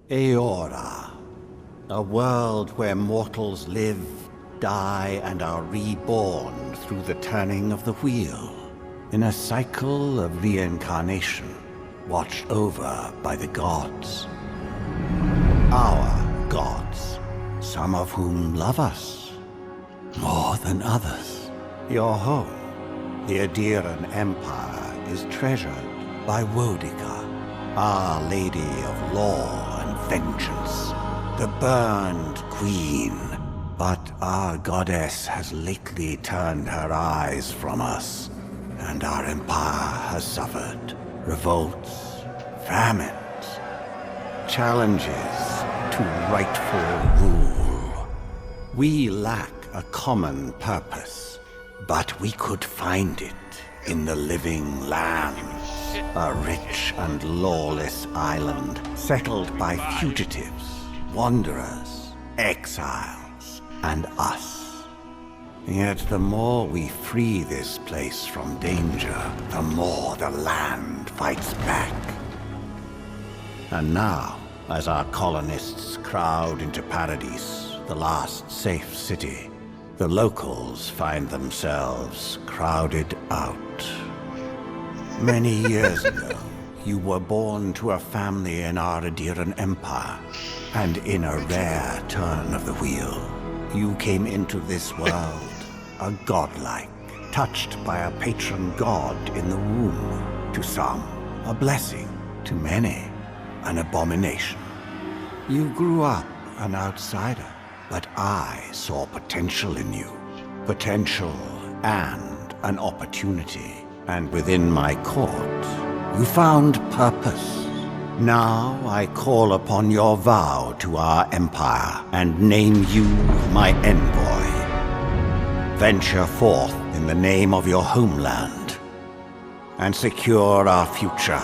Eora, a world where mortals live, die, and are reborn through the turning of the wheel, in a cycle of reincarnation, watched over by the gods. Our gods, some of whom love us more than others. Your home, the Adiran Empire, is treasured by Wodica, Our Lady of Law and Vengeance, the burned queen. But our goddess has lately turned her eyes from us, and our empire has suffered revolts, famines, challenges to rightful rule. We lack a common purpose, but we could find it in the living lands, a rich and lawless island settled by fugitives, wanderers, exiles, and us. Yet the more we free this place from danger, the more the land fights back. And now, as our colonists crowd into Paradise, the last safe city, the locals find themselves crowded out. Many years ago, you were born to a family in our Adiran Empire, and in a rare turn of the wheel, you came into this world, a godlike, touched by a patron god in the womb. To some, a blessing. To many, an abomination. You grew up an outsider, but I saw potential in you. Potential and an opportunity. And within my court, you found purpose. Now I call upon your vow to our empire and name you my envoy. Venture forth in the name of your homeland and secure our future.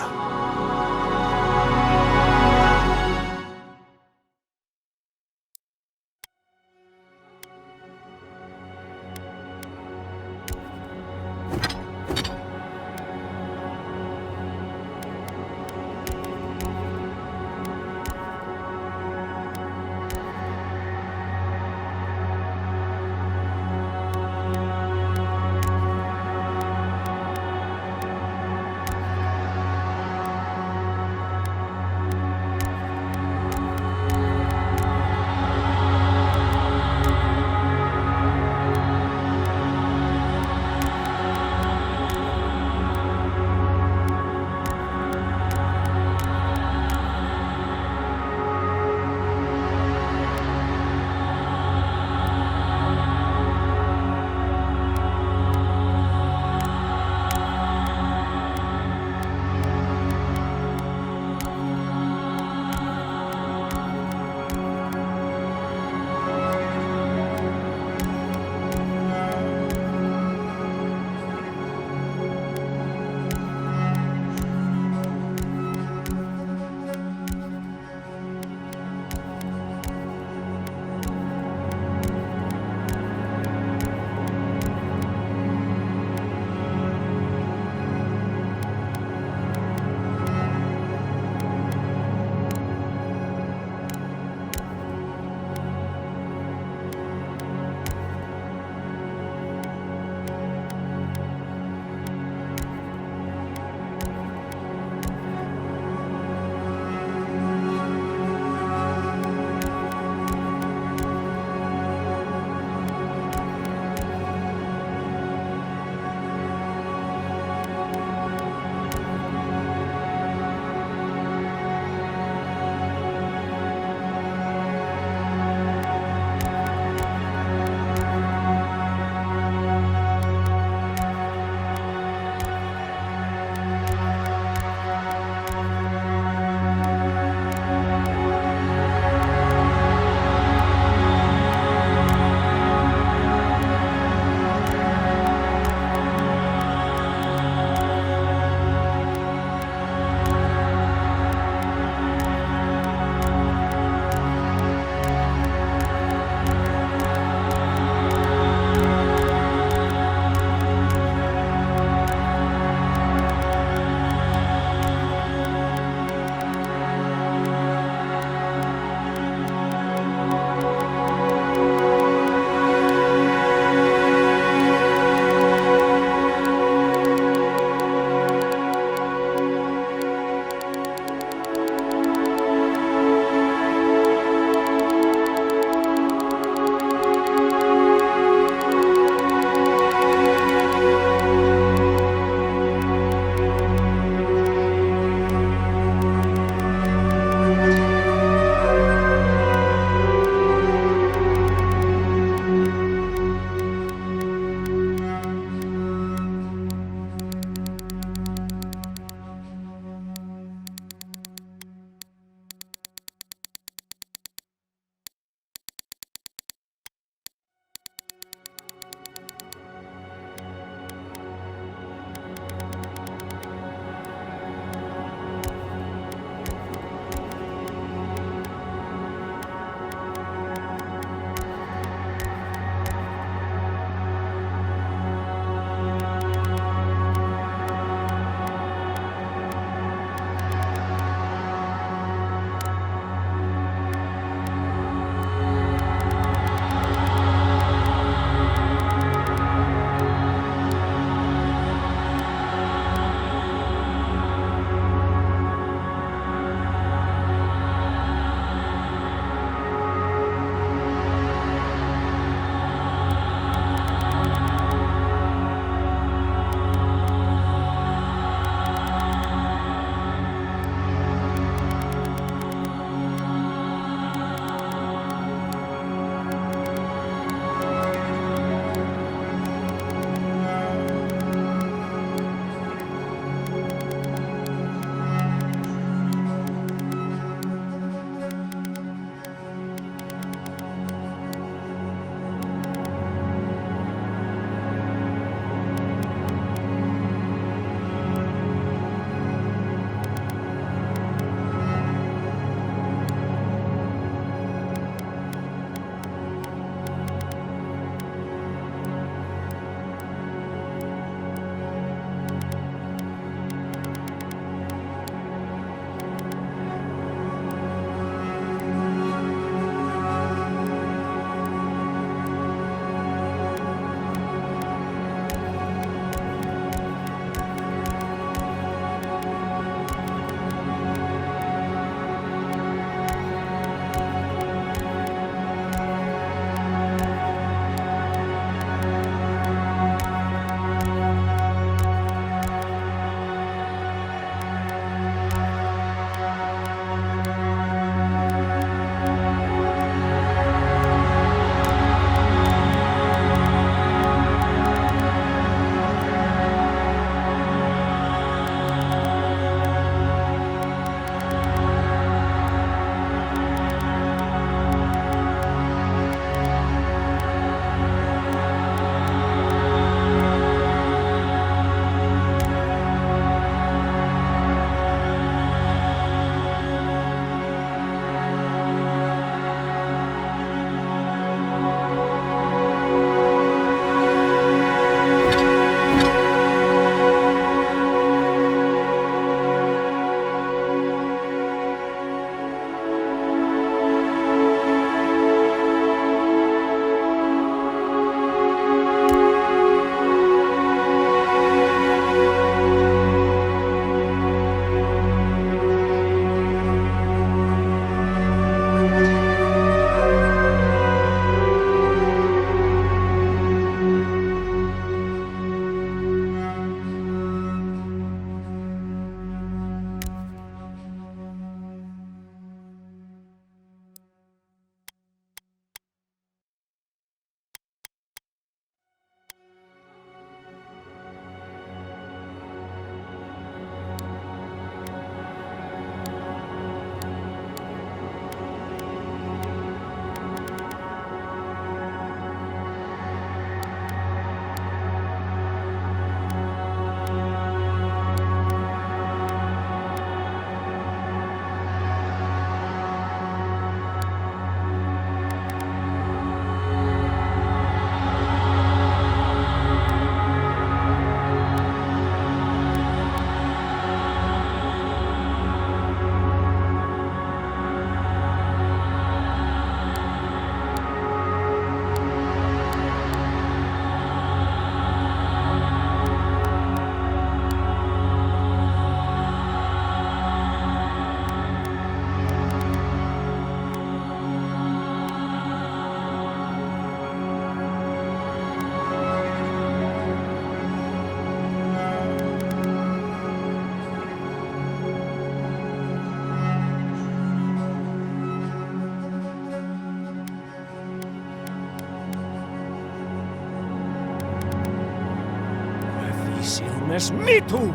silmes mitum!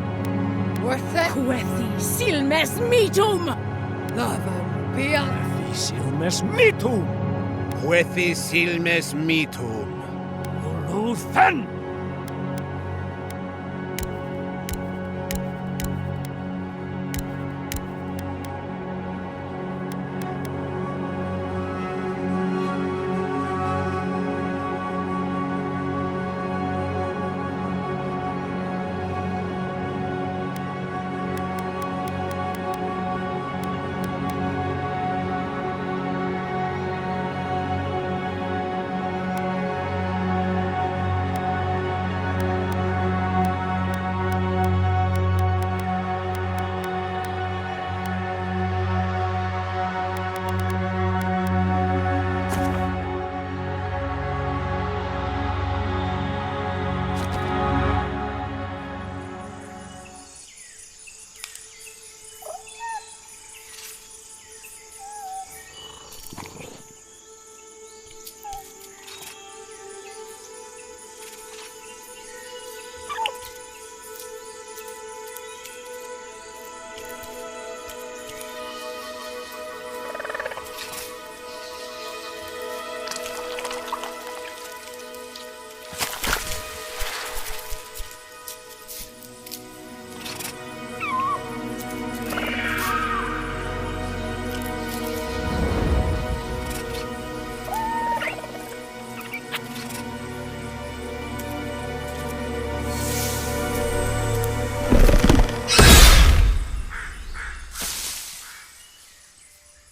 Quethi silmes mitum! Lavan bian! Silmes mitum! Quethi silmes mitum. Luthen!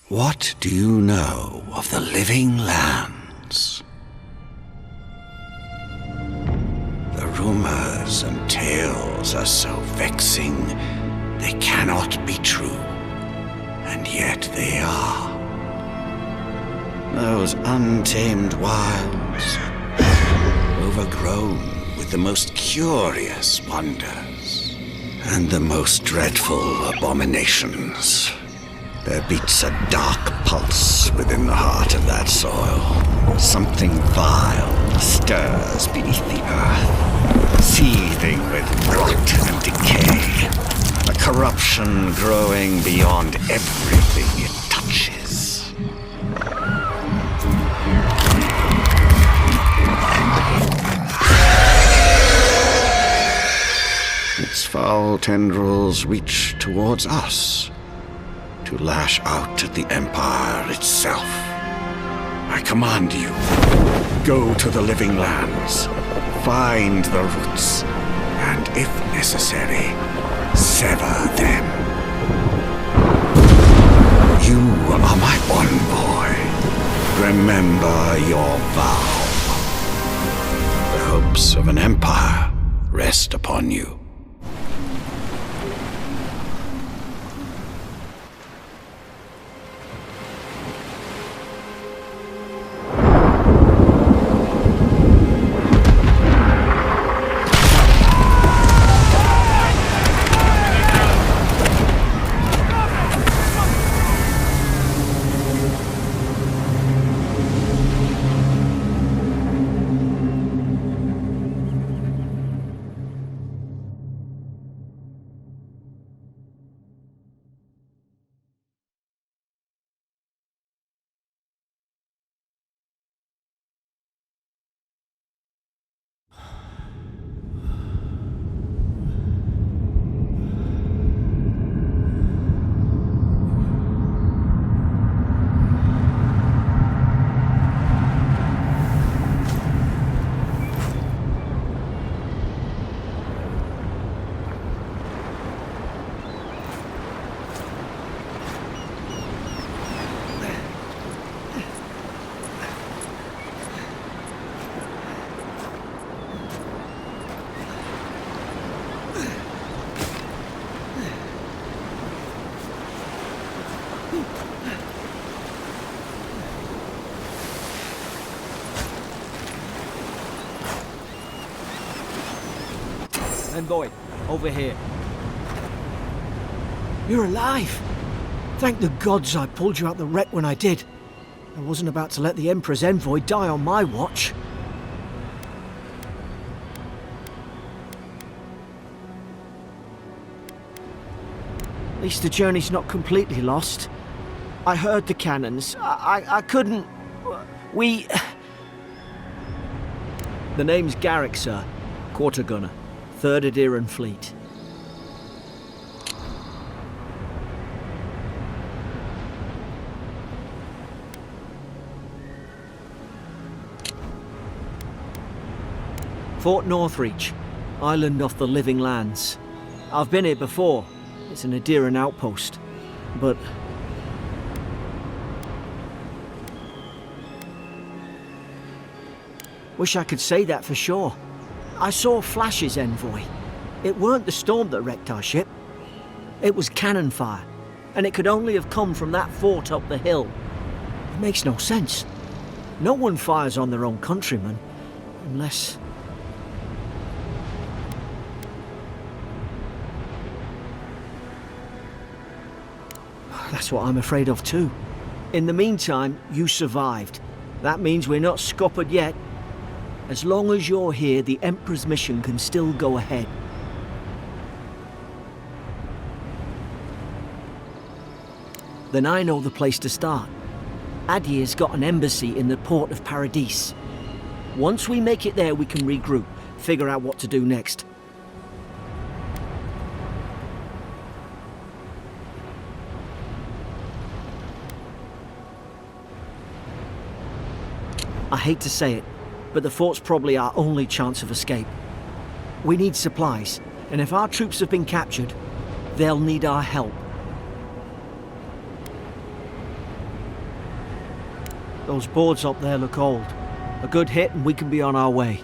What do you know of the living lands? The rumors and tales are so vexing, they cannot be true, and yet they are. Those untamed wilds, overgrown with the most curious wonders and the most dreadful abominations. There beats a dark pulse within the heart of that soil. Something vile stirs beneath the earth, seething with rot and decay. A corruption growing beyond everything it touches. Its foul tendrils reach towards us, to lash out at the Empire itself. I command you, go to the living lands, find the roots, and if necessary, sever them. You are my envoy. Remember your vow. The hopes of an empire rest upon you. Envoy, over here. You're alive! Thank the gods I pulled you out the wreck when I did. I wasn't about to let the Emperor's envoy die on my watch. least the journey's not completely lost. I heard the cannons. I couldn't... We... The name's Garrick, sir. Quarter gunner. 3rd Adiran Fleet. Fort Northreach, island off the Living Lands. I've been here before. It's an Adiran outpost. But... wish I could say that for sure. I saw flashes, Envoy. It weren't the storm that wrecked our ship. It was cannon fire, and it could only have come from that fort up the hill. It makes no sense. No one fires on their own countrymen, unless... That's what I'm afraid of too. In the meantime, you survived. That means we're not scuppered yet. As long as you're here, the Emperor's mission can still go ahead. Then I know the place to start. Adir's got an embassy in the port of Paradis. Once we make it there, we can regroup, figure out what to do next. I hate to say it, but the fort's probably our only chance of escape. We need supplies, and if our troops have been captured, they'll need our help. Those boards up there look old. A good hit and we can be on our way.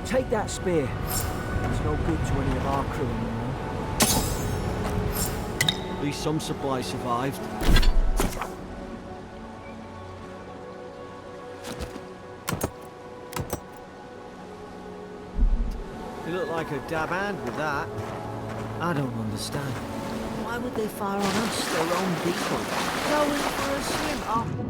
Take that spear. It's no good to any of our crew anymore. At least some supplies survived. You look like a dab hand with that. I don't understand. Why would they fire on us, their own people? Going for a swim. Oh.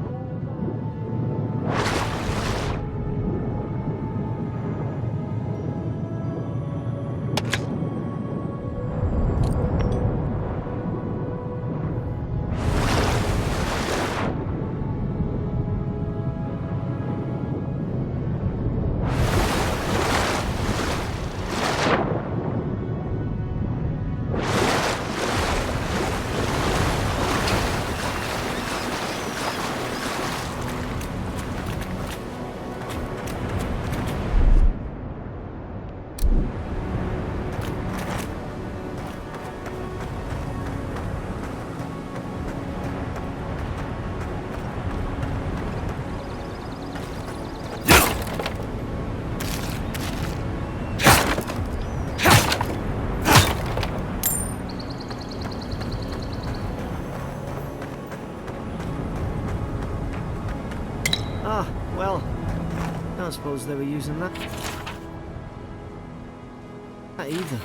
Ah, well, I don't suppose they were using that. Not either.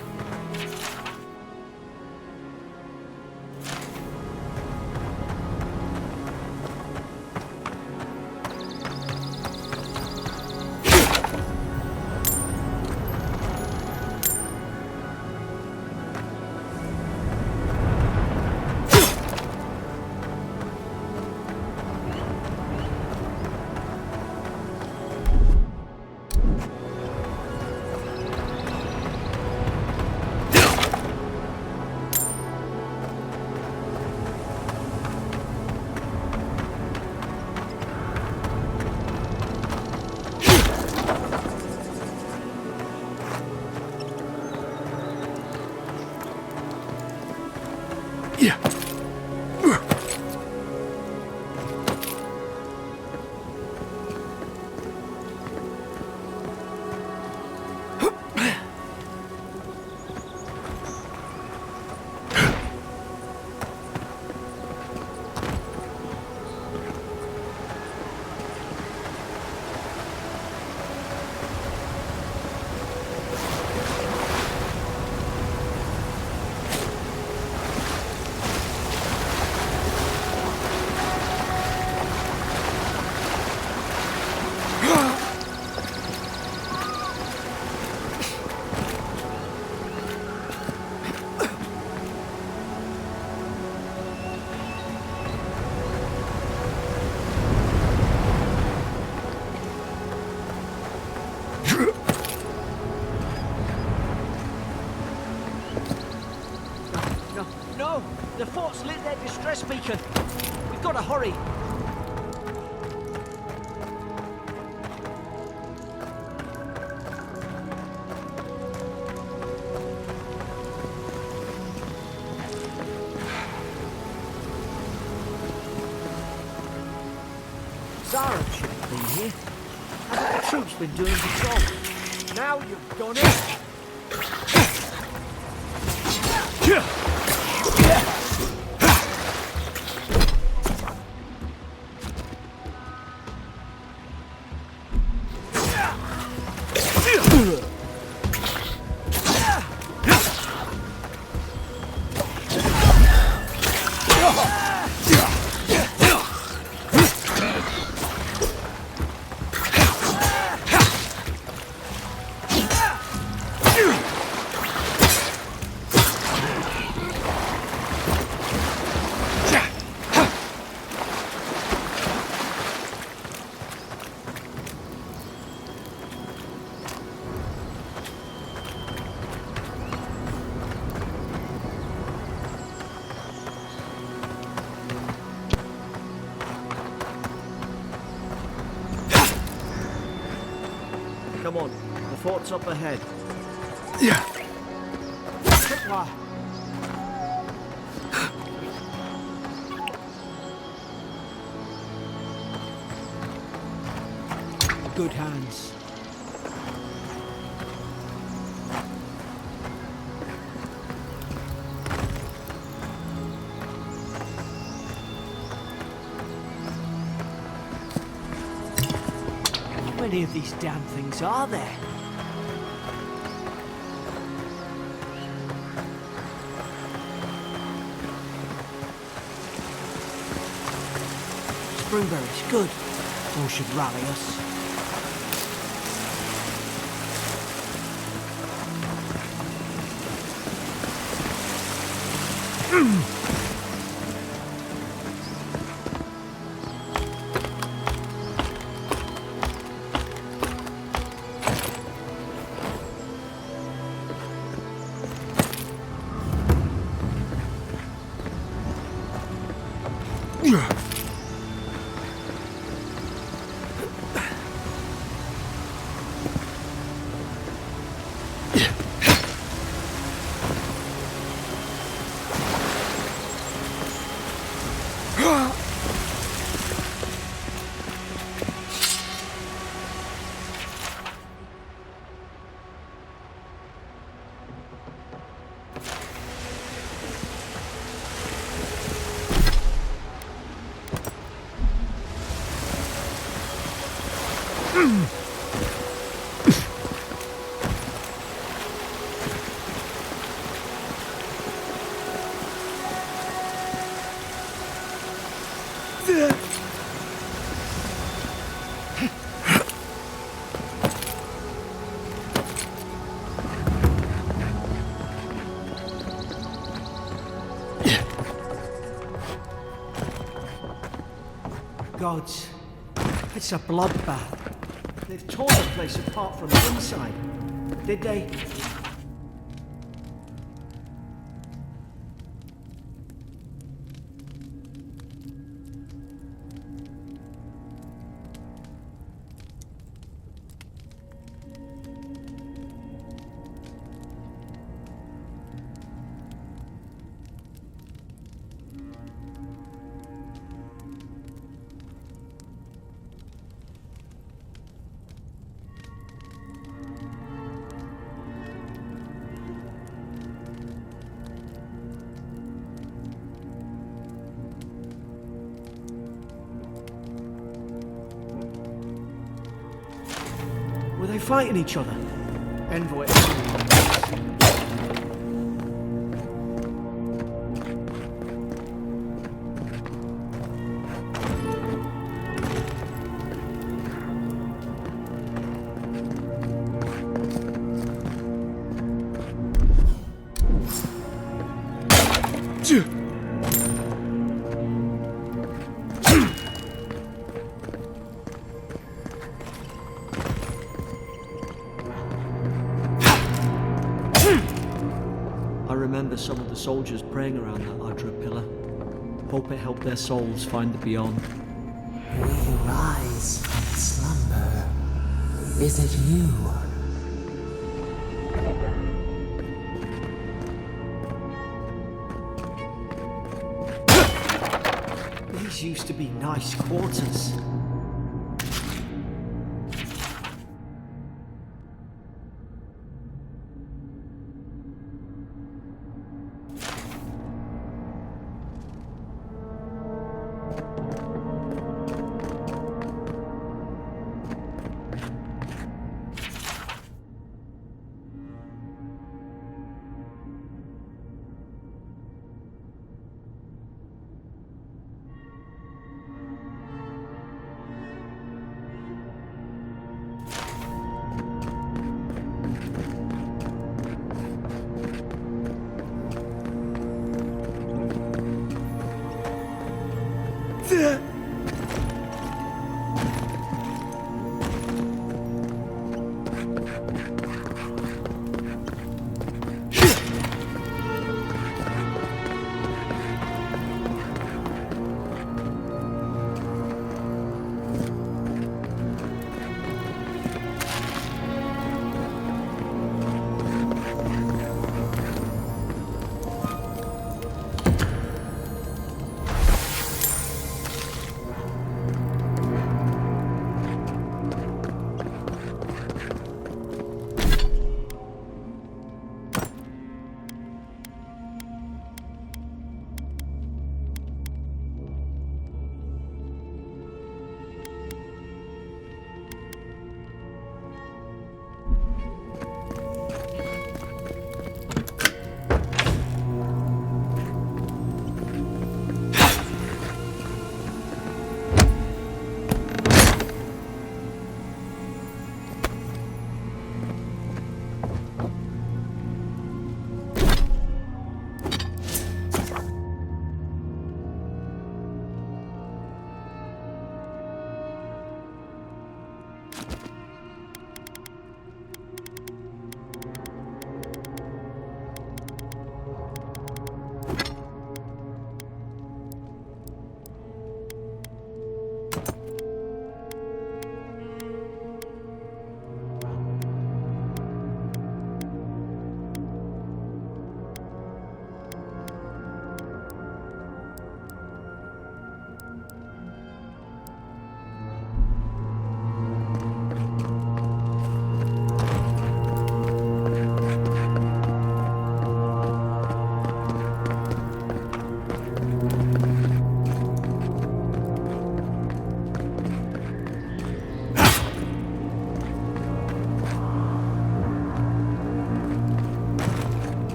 just lit their distress beacon. We've got to hurry. Zara shouldn't be here. Haven't the troops been doing patrol? Now you've done it! Come on, the fort's up ahead. Yeah. Quick, good hands. How many of these damn things are there? Springberries, good. All should rally us. Gods, it's a bloodbath. They've torn the place apart from the inside. Did they? Were they fighting each other? Envoy. I remember some of the soldiers praying around that Adra pillar. Hope it helped their souls find the beyond. We rise from slumber. Is it you? These used to be nice quarters.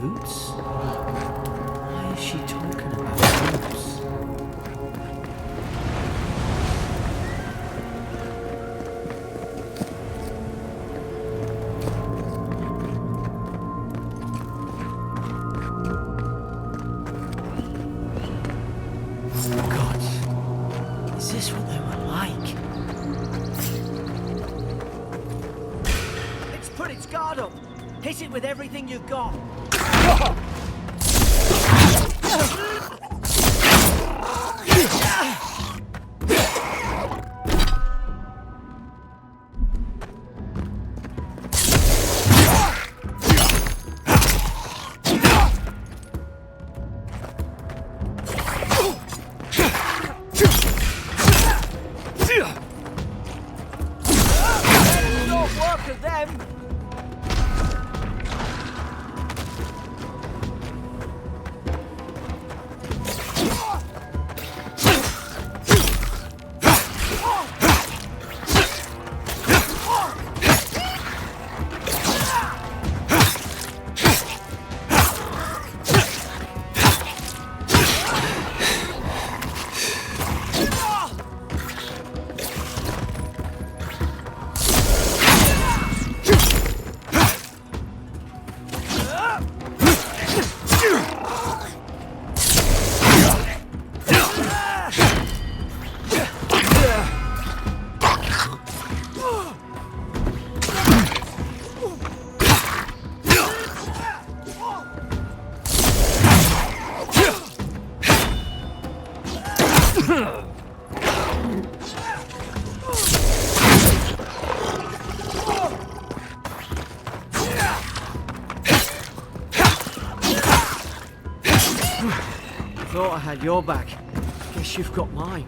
Roots? Why is she talking about roots? God, is this what they were like? It's put its guard up. Hit it with everything you've got. Don't work at them. Thought I had your back. Guess you've got mine.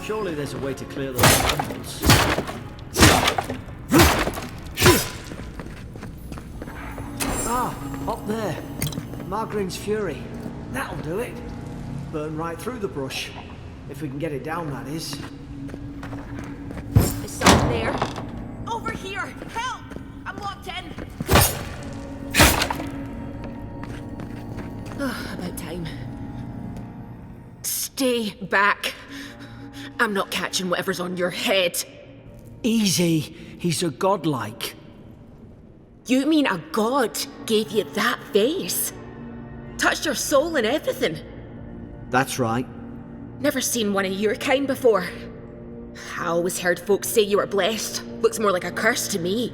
Surely there's a way to clear those brambles. Ah, up there. Margarine's Fury. That'll do it. Burn right through the brush. If we can get it down, that is. Is someone there? Over here! Help! I'm locked in! About time. Stay back. I'm not catching whatever's on your head. Easy. He's a godlike. You mean a god gave you that face? Touched your soul and everything? That's right. Never seen one of your kind before. I always heard folks say you were blessed. Looks more like a curse to me.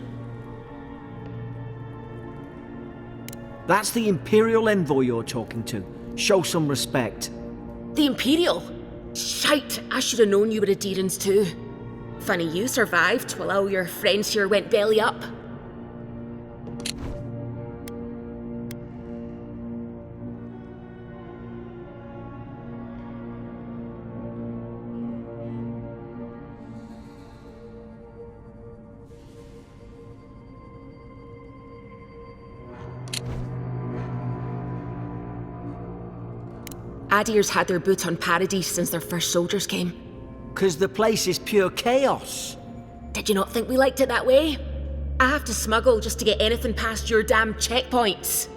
That's the Imperial envoy you're talking to. Show some respect. The Imperial? Shite, I should have known you were a Deerans too. Funny you survived while all your friends here went belly up. Adir's had their boot on Paradise since their first soldiers came. 'Cause the place is pure chaos. Did you not think we liked it that way? I have to smuggle just to get anything past your damn checkpoints.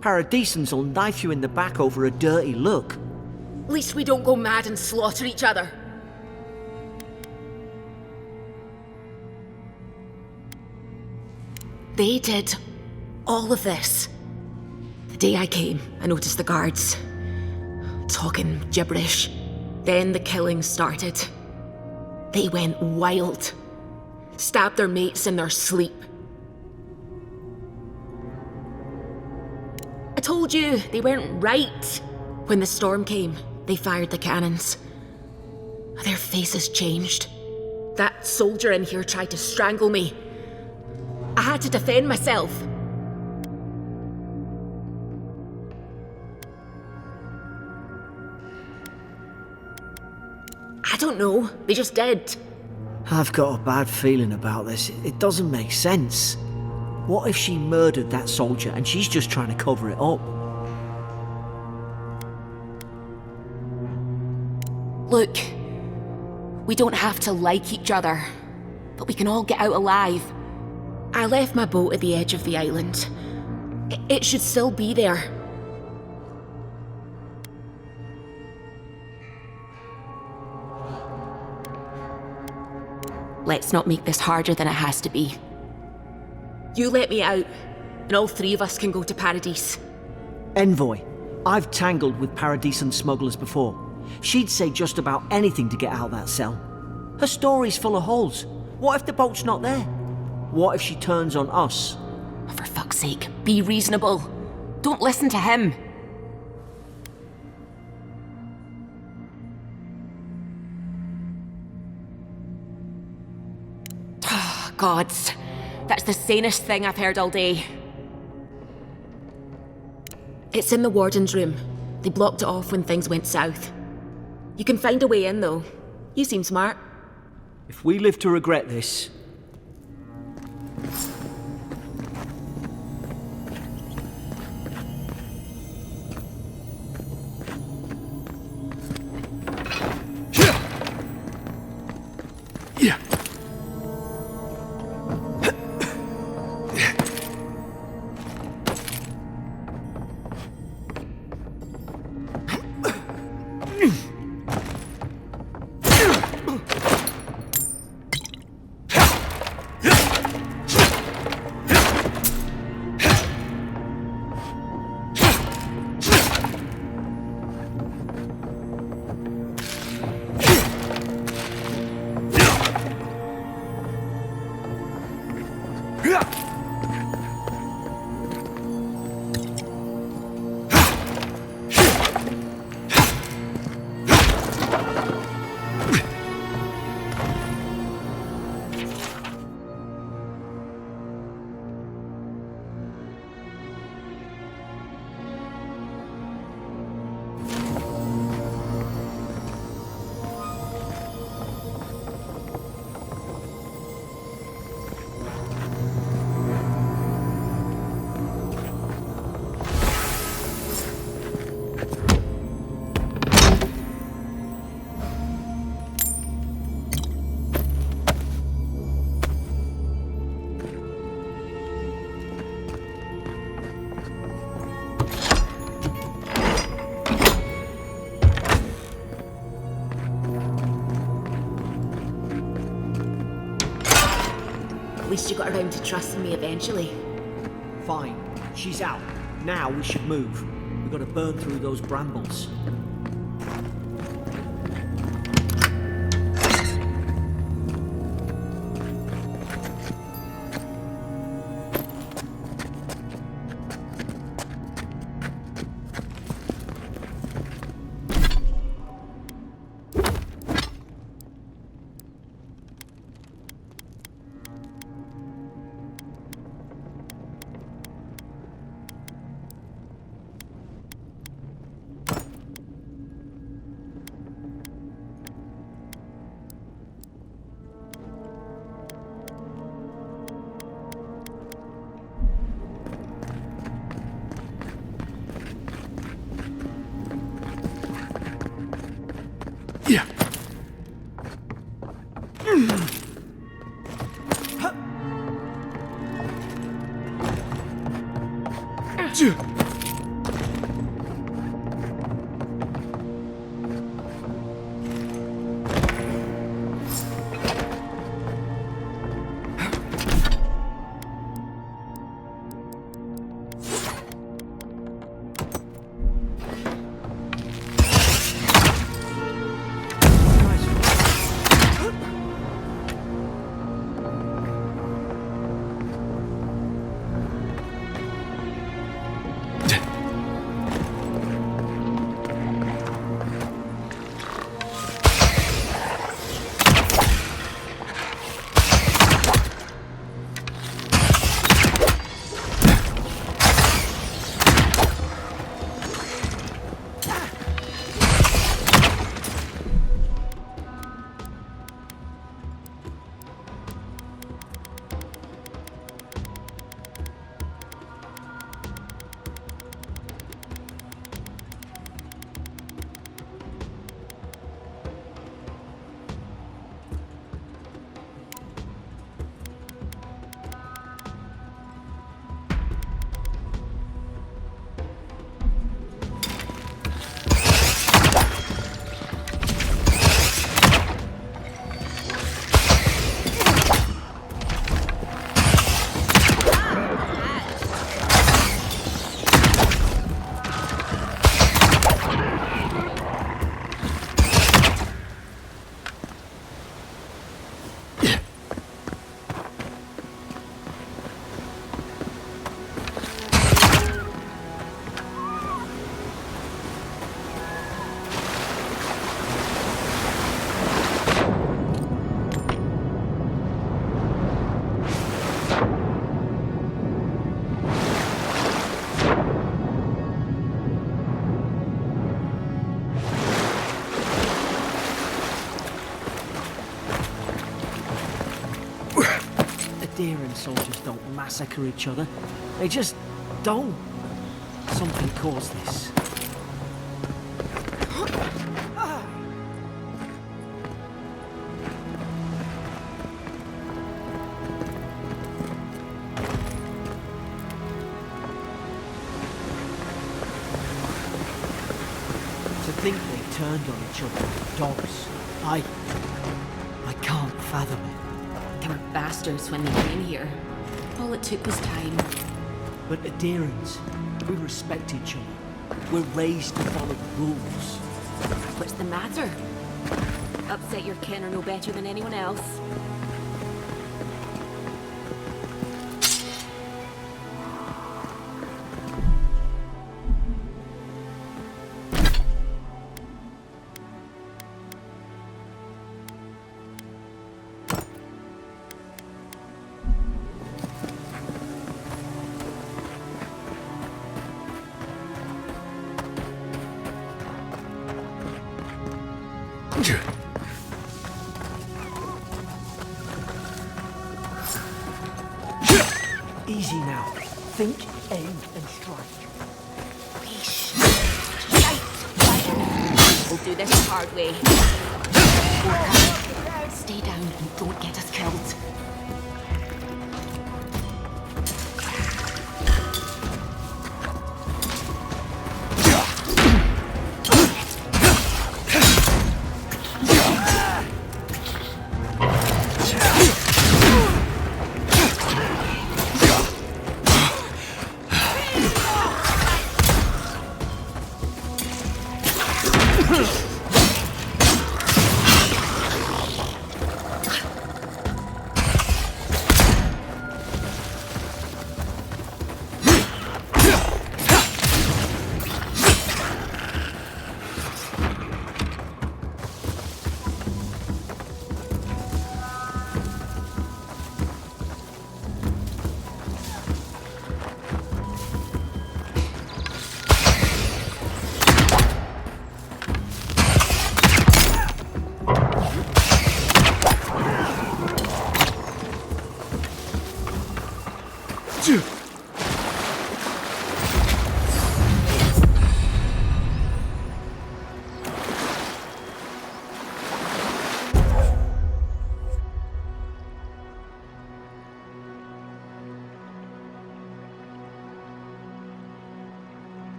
Paradisans will knife you in the back over a dirty look. At least we don't go mad and slaughter each other. They did all of this. The day I came, I noticed the guards talking gibberish. Then the killing started. They went wild. Stabbed their mates in their sleep. I told you, they weren't right. When the storm came, they fired the cannons. Their faces changed. That soldier in here tried to strangle me. I had to defend myself. I don't know. They just did. I've got a bad feeling about this. It doesn't make sense. What if she murdered that soldier and she's just trying to cover it up? Look, we don't have to like each other, but we can all get out alive. I left my boat at the edge of the island. It should still be there. Let's not make this harder than it has to be. You let me out, and all three of us can go to Paradise. Envoy, I've tangled with Paradisan smugglers before. She'd say just about anything to get out of that cell. Her story's full of holes. What if the boat's not there? What if she turns on us? For fuck's sake, be reasonable. Don't listen to him. Oh, gods. That's the sanest thing I've heard all day. It's in the warden's room. They blocked it off when things went south. You can find a way in, though. You seem smart. If we live to regret this, At least you got around to trusting me eventually. fine. She's out. Now we should move. We've got to burn through those brambles. Deering soldiers don't massacre each other. They just don't. Something caused this. To think they turned on each other like dogs. I can't fathom it. They were bastards when they came here. All it took was time. But adherents, we respect each other. We're raised to follow the rules. What's the matter? Upset your kin are no better than anyone else. Easy now. Think, aim, and strike. We'll do this the hard way. Stay down and don't get us killed.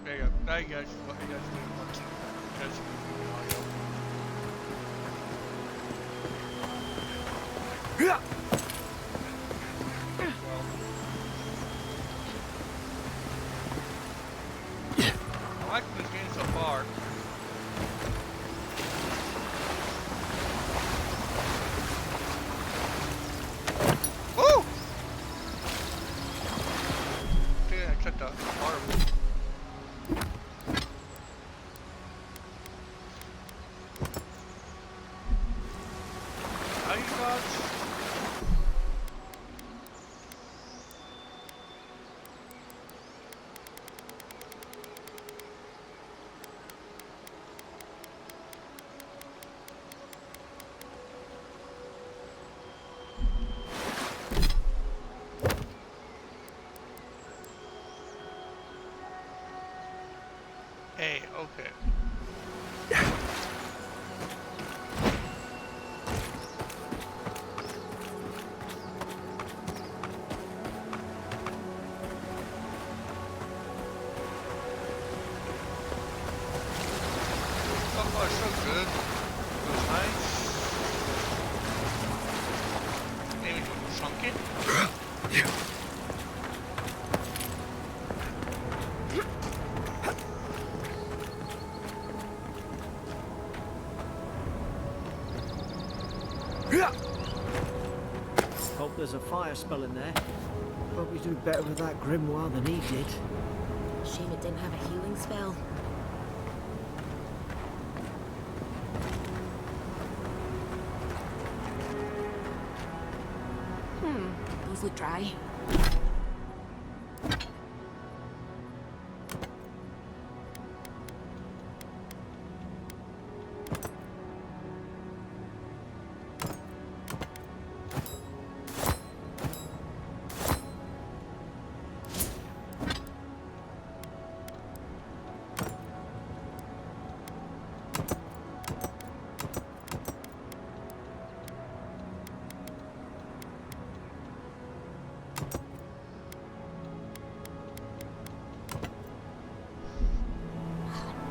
There you go. Now you guys, what you guys do once you guys the audio. I'm liking this game so far. Woo! Yeah, except the horrible. How you guys? Hey, okay. Hope there's a fire spell in there. Probably do better with that grimoire than he did. Shame it didn't have a healing spell. Those look dry.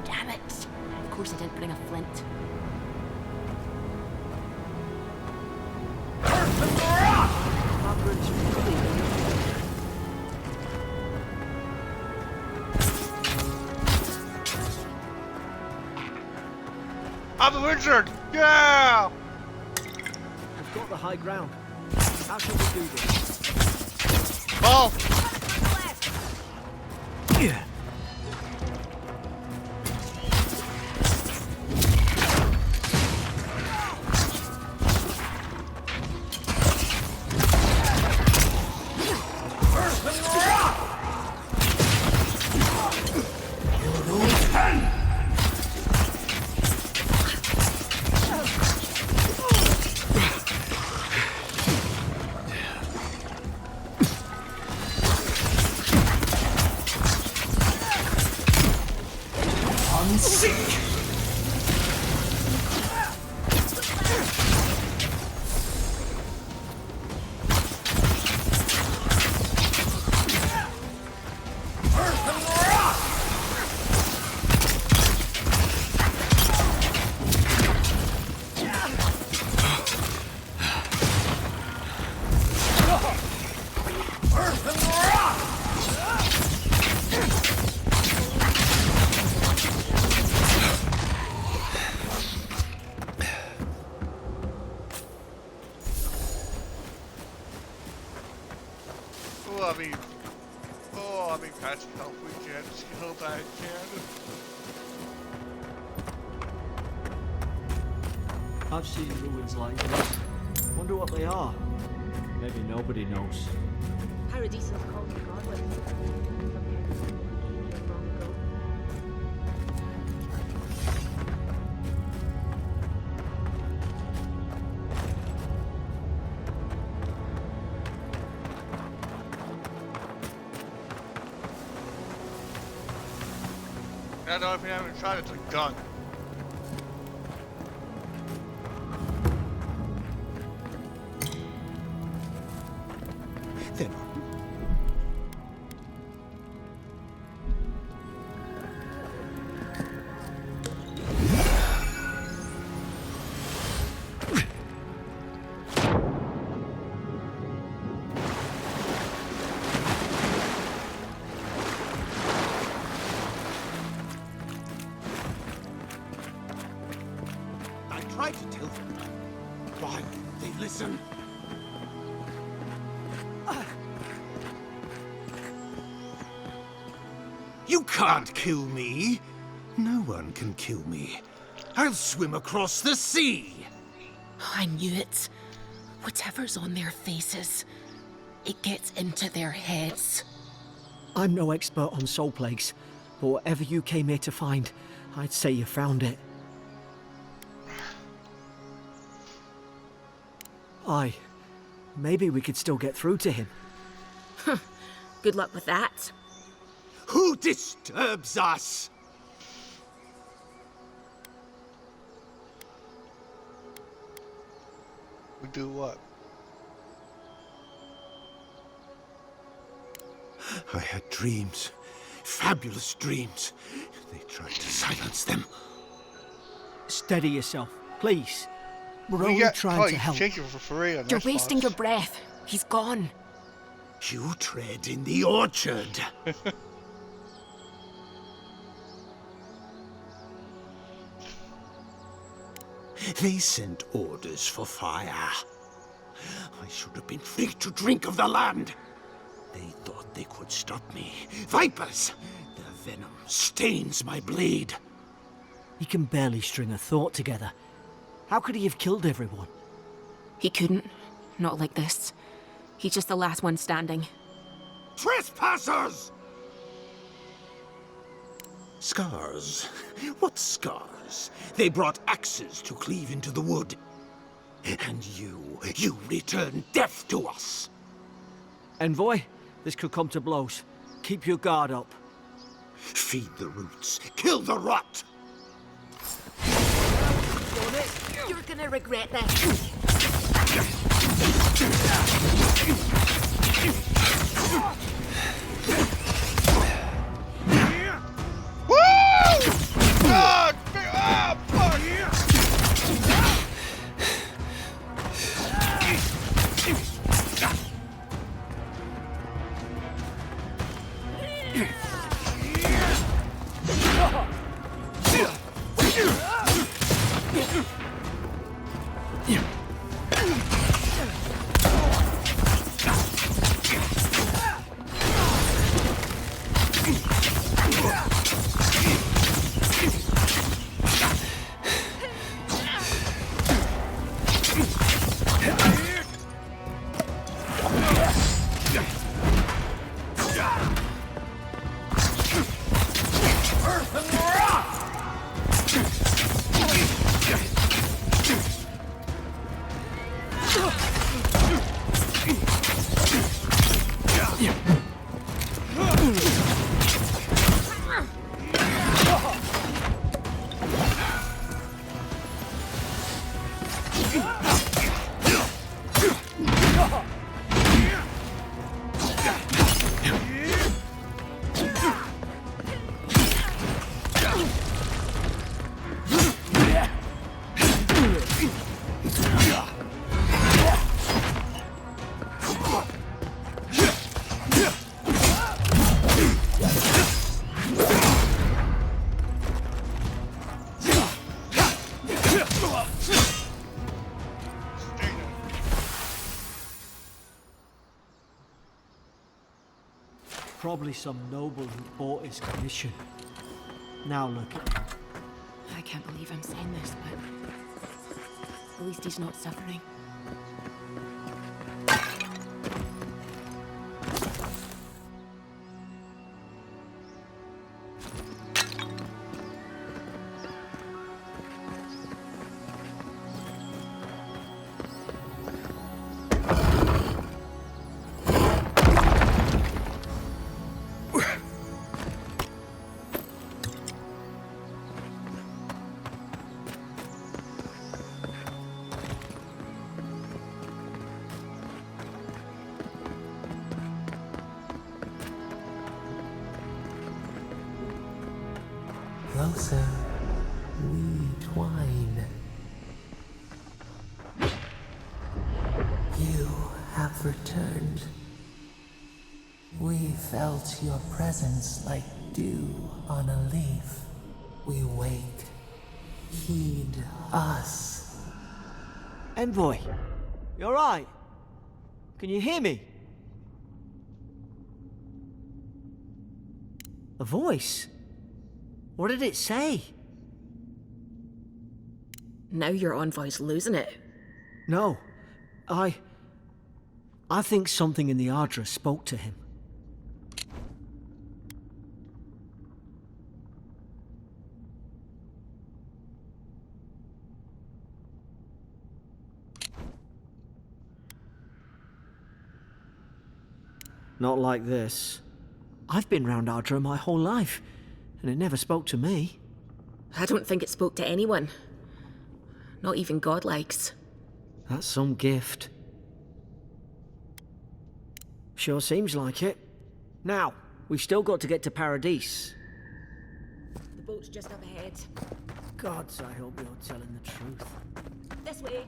Damn it! Of course I didn't bring a flint. Labyrinth's really I'm a wizard! Yeah! We've got the high ground. How shall we do this? Ball! Yeah. I mean, patch help we can, skill that can. I've seen ruins like this. Wonder what they are. Maybe nobody knows. Paradison's called the Godwin. I don't know if you haven't tried it, it's a gun. Then I try to tell them. Why won't they listen? You can't kill me. No one can kill me. I'll swim across the sea. I knew it. Whatever's on their faces, it gets into their heads. I'm no expert on soul plagues, but whatever you came here to find, I'd say you found it. Aye. Maybe we could still get through to him. Good luck with that. Who disturbs us? We do what? I had dreams. Fabulous dreams. They tried to silence them. Steady yourself, please. We're only trying to help. Shake you for free on You're this wasting box. your breath. He's gone. You tread in the orchard. They sent orders for fire. I should have been free to drink of the land. They thought they could stop me. Vipers! Their venom stains my blade. He can barely string a thought together. How could he have killed everyone? He couldn't. Not like this. He's just the last one standing. Trespassers! Scars? What scars? They brought axes to cleave into the wood. And you return death to us. Envoy, this could come to blows. Keep your guard up. Feed the roots, kill the rot! You're gonna regret this. Woo! Fuck! Ah, fuck! Probably some noble who bought his commission. Now look at him. I can't believe I'm saying this, but at least he's not suffering. Closer, we twine. You have returned. We felt your presence like dew on a leaf. We wake. Heed us. Envoy, you alright? Can you hear me? A voice? What did it say? Now your envoy's losing it. No. I think something in the Ardra spoke to him. Not like this. I've been round Ardra my whole life, and it never spoke to me. I don't think it spoke to anyone. Not even godlikes. That's some gift. Sure seems like it. Now, we've still got to get to Paradise. The boat's just up ahead. Gods, I hope you're telling the truth. This way.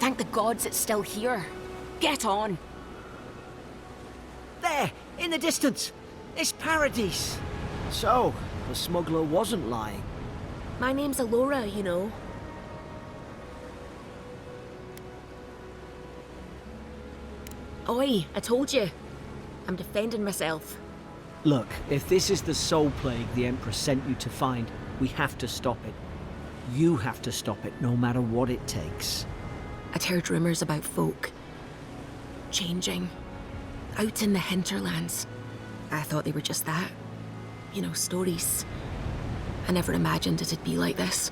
Thank the gods it's still here. Get on. There, in the distance. It's Paradise. So, the smuggler wasn't lying. My name's Alora, you know. Oi, I told you. I'm defending myself. Look, if this is the soul plague the Empress sent you to find, we have to stop it. You have to stop it, no matter what it takes. I'd heard rumours about folk changing out in the hinterlands. I thought they were just that. You know, stories. I never imagined it'd be like this.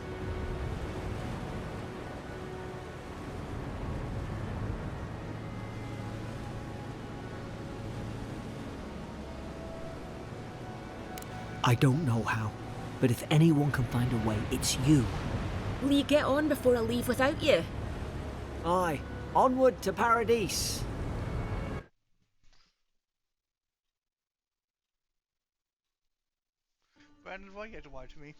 I don't know how, but if anyone can find a way, it's you. Will you get on before I leave without you? Aye, onward to Paradise. Brandon, why you had to lie to me?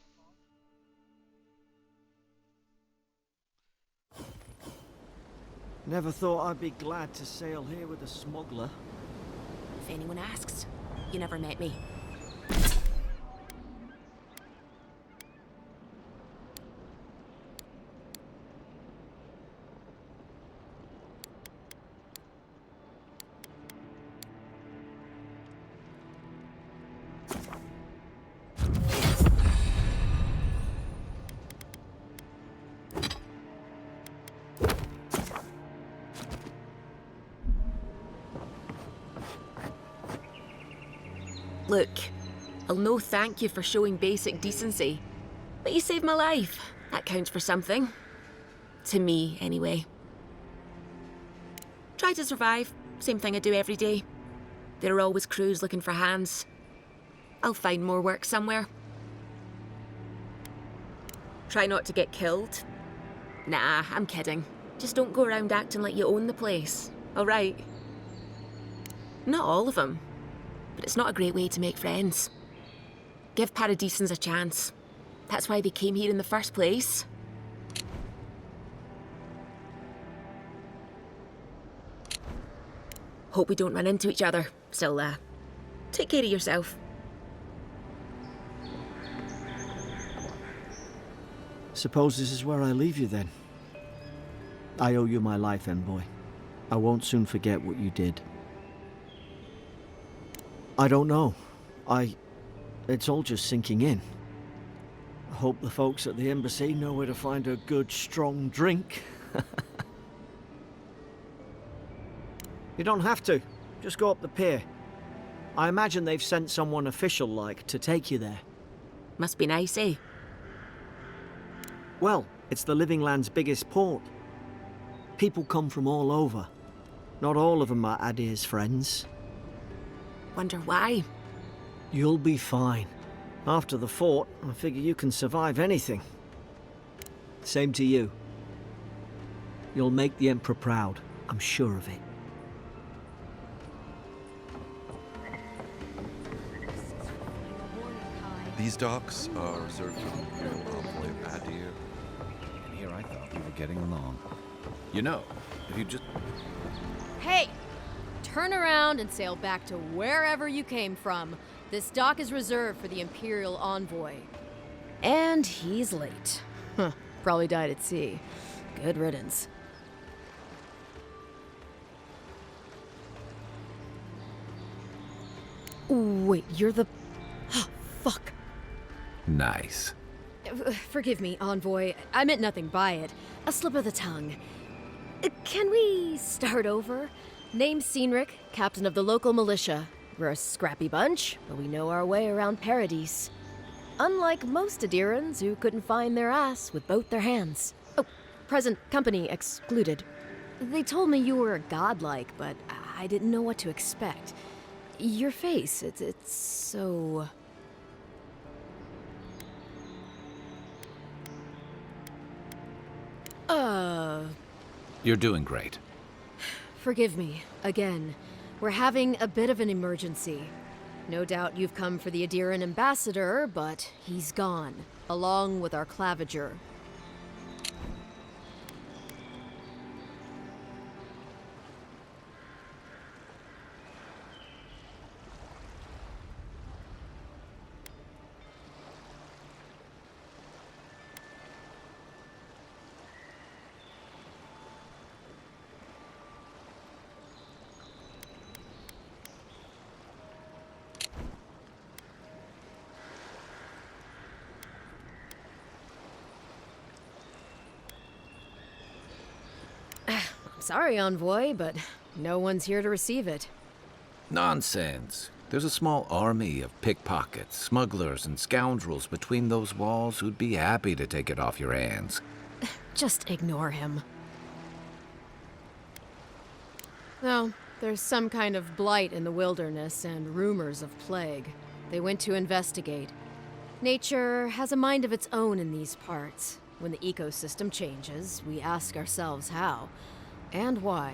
Never thought I'd be glad to sail here with a smuggler. If anyone asks, you never met me. Look, I'll no thank you for showing basic decency, but you saved my life. That counts for something. To me, anyway. Try to survive. Same thing I do every day. There are always crews looking for hands. I'll find more work somewhere. Try not to get killed. Nah, I'm kidding. Just don't go around acting like you own the place, alright? Not all of them. But it's not a great way to make friends. Give Paradisans a chance. That's why they came here in the first place. Hope we don't run into each other. Still, take care of yourself. Suppose this is where I leave you then. I owe you my life, envoy. I won't soon forget what you did. I don't know. It's all just sinking in. I hope the folks at the embassy know where to find a good, strong drink. You don't have to. Just go up the pier. I imagine they've sent someone official-like to take you there. Must be nice, eh? Well, it's the Living Land's biggest port. People come from all over. Not all of them are Adir's friends. Wonder why? You'll be fine. After the fort, I figure you can survive anything. Same to you. You'll make the Emperor proud. I'm sure of it. These docks are reserved for the Imperial Convoy of Adir. And here I thought we were getting along. You know, if you just... Hey! Turn around and sail back to wherever you came from. This dock is reserved for the Imperial Envoy. And he's late. Huh. Probably died at sea. Good riddance. Wait, you're the... Fuck. Nice. Forgive me, Envoy. I meant nothing by it. A slip of the tongue. Can we start over? Name's Cynric, captain of the local militia. We're a scrappy bunch, but we know our way around Paradise. Unlike most Adirans who couldn't find their ass with both their hands. Oh, present company excluded. They told me you were godlike, but I didn't know what to expect. Your face, it's so... You're doing great. Forgive me, again. We're having a bit of an emergency. No doubt you've come for the Adiran ambassador, but he's gone, along with our claviger. Sorry, Envoy, but no one's here to receive it. Nonsense. There's a small army of pickpockets, smugglers, and scoundrels between those walls who'd be happy to take it off your hands. Just ignore him. No, there's some kind of blight in the wilderness and rumors of plague. They went to investigate. Nature has a mind of its own in these parts. When the ecosystem changes, we ask ourselves how and why.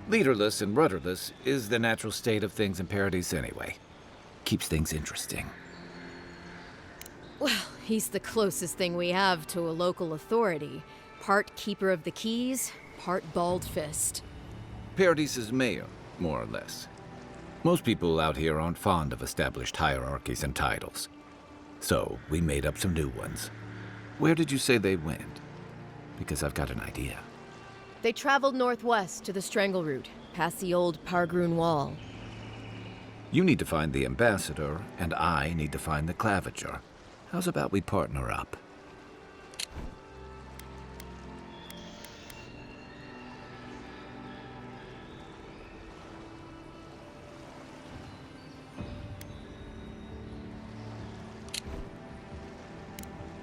Leaderless and rudderless is the natural state of things in Paradise anyway. Keeps things interesting. Well, he's the closest thing we have to a local authority. Part keeper of the keys, part bald fist. Paradise's mayor, more or less. Most people out here aren't fond of established hierarchies and titles. So, we made up some new ones. Where did you say they went? Because I've got an idea. They traveled northwest to the Strangle Route, past the old Pargroon Wall. You need to find the ambassador, and I need to find the claviger. How's about we partner up?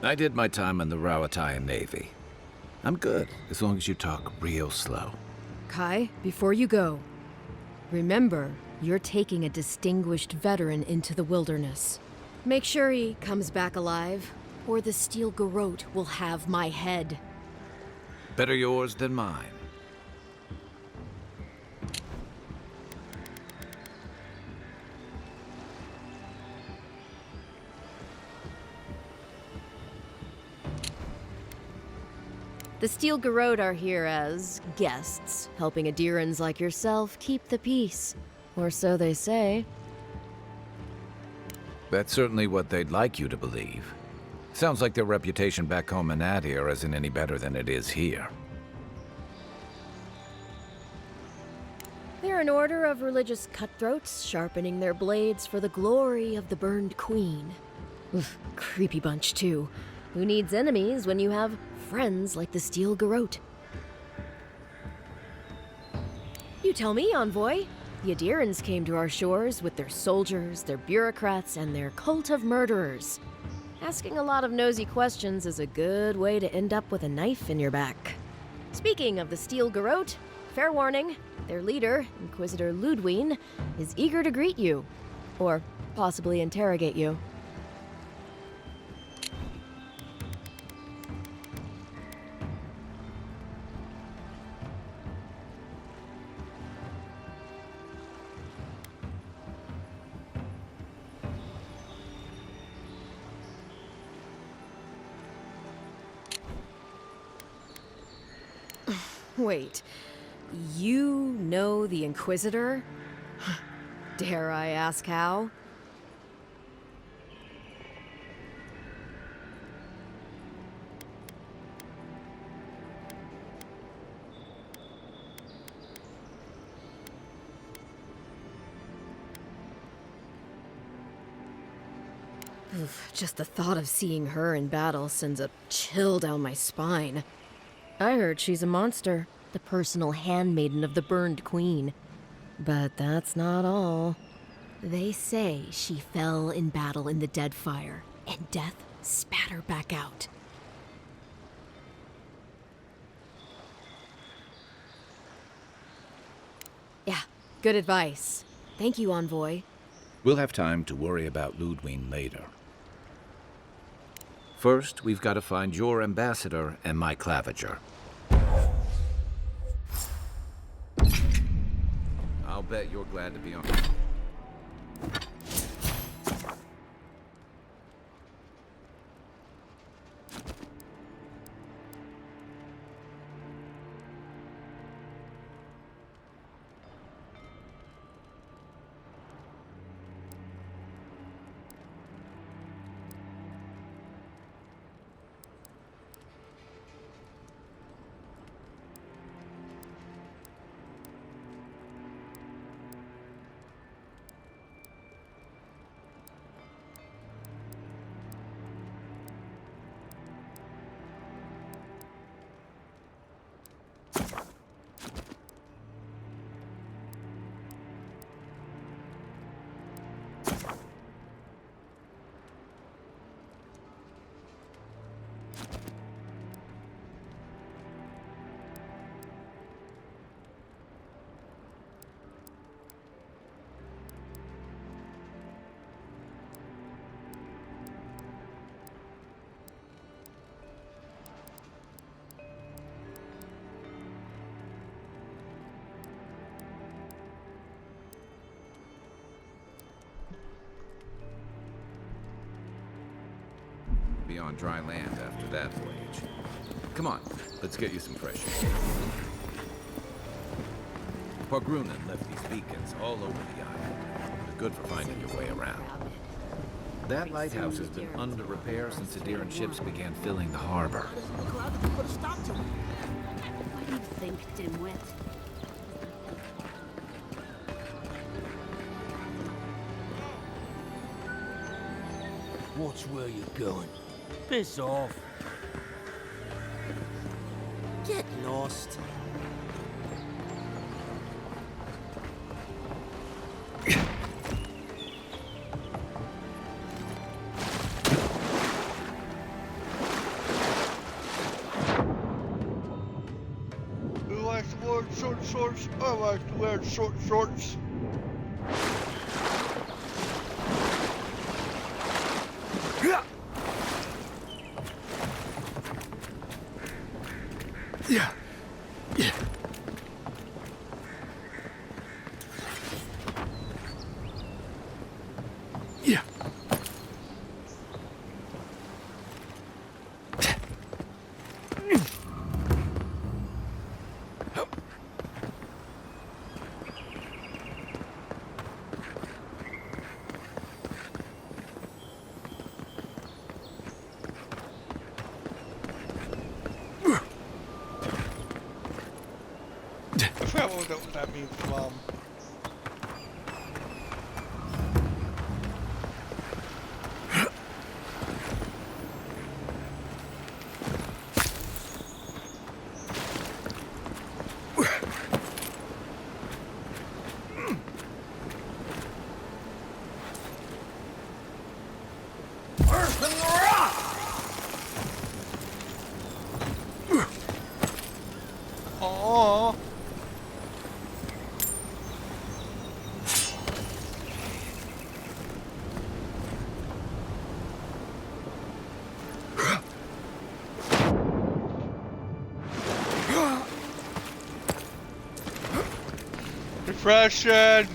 I did my time in the Rawatayan Navy. I'm good, as long as you talk real slow. Kai, before you go, remember, you're taking a distinguished veteran into the wilderness. Make sure he comes back alive, or the Steel Garrote will have my head. Better yours than mine. The Steel Garrote are here as guests, helping Adirans like yourself keep the peace. Or so they say. That's certainly what they'd like you to believe. Sounds like their reputation back home in Adir isn't any better than it is here. They're an order of religious cutthroats, sharpening their blades for the glory of the burned queen. Oof, creepy bunch, too. Who needs enemies when you have friends like the Steel Garrote? You tell me, Envoy. The Adirans came to our shores with their soldiers, their bureaucrats, and their cult of murderers. Asking a lot of nosy questions is a good way to end up with a knife in your back. Speaking of the Steel Garrote, fair warning, their leader, Inquisitor Ludwine, is eager to greet you. Or possibly interrogate you. Wait, you know the Inquisitor? Dare I ask how? Oof, just the thought of seeing her in battle sends a chill down my spine. I heard she's a monster, the personal handmaiden of the burned queen. But that's not all. They say she fell in battle in the Deadfire, and death spat her back out. Yeah, good advice. Thank you, Envoy. We'll have time to worry about Ludwine later. First, we've got to find your ambassador and my claviger. I'll bet you're glad to be on. be on dry land after that voyage. Come on, let's get you some fresh air. Pogrunen left these beacons all over the island. They're good for finding your way around. That lighthouse has been under repair since the Adiran ships began filling the harbor. What do you think, dimwit? Watch where you're going. Piss off. Get lost. Who likes to wear short shorts? I like to wear short shorts. Yeah. Yeah. Yeah. I forgot what that means from. Aww. Refreshing.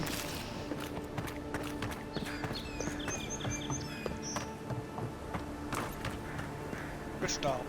Crystal.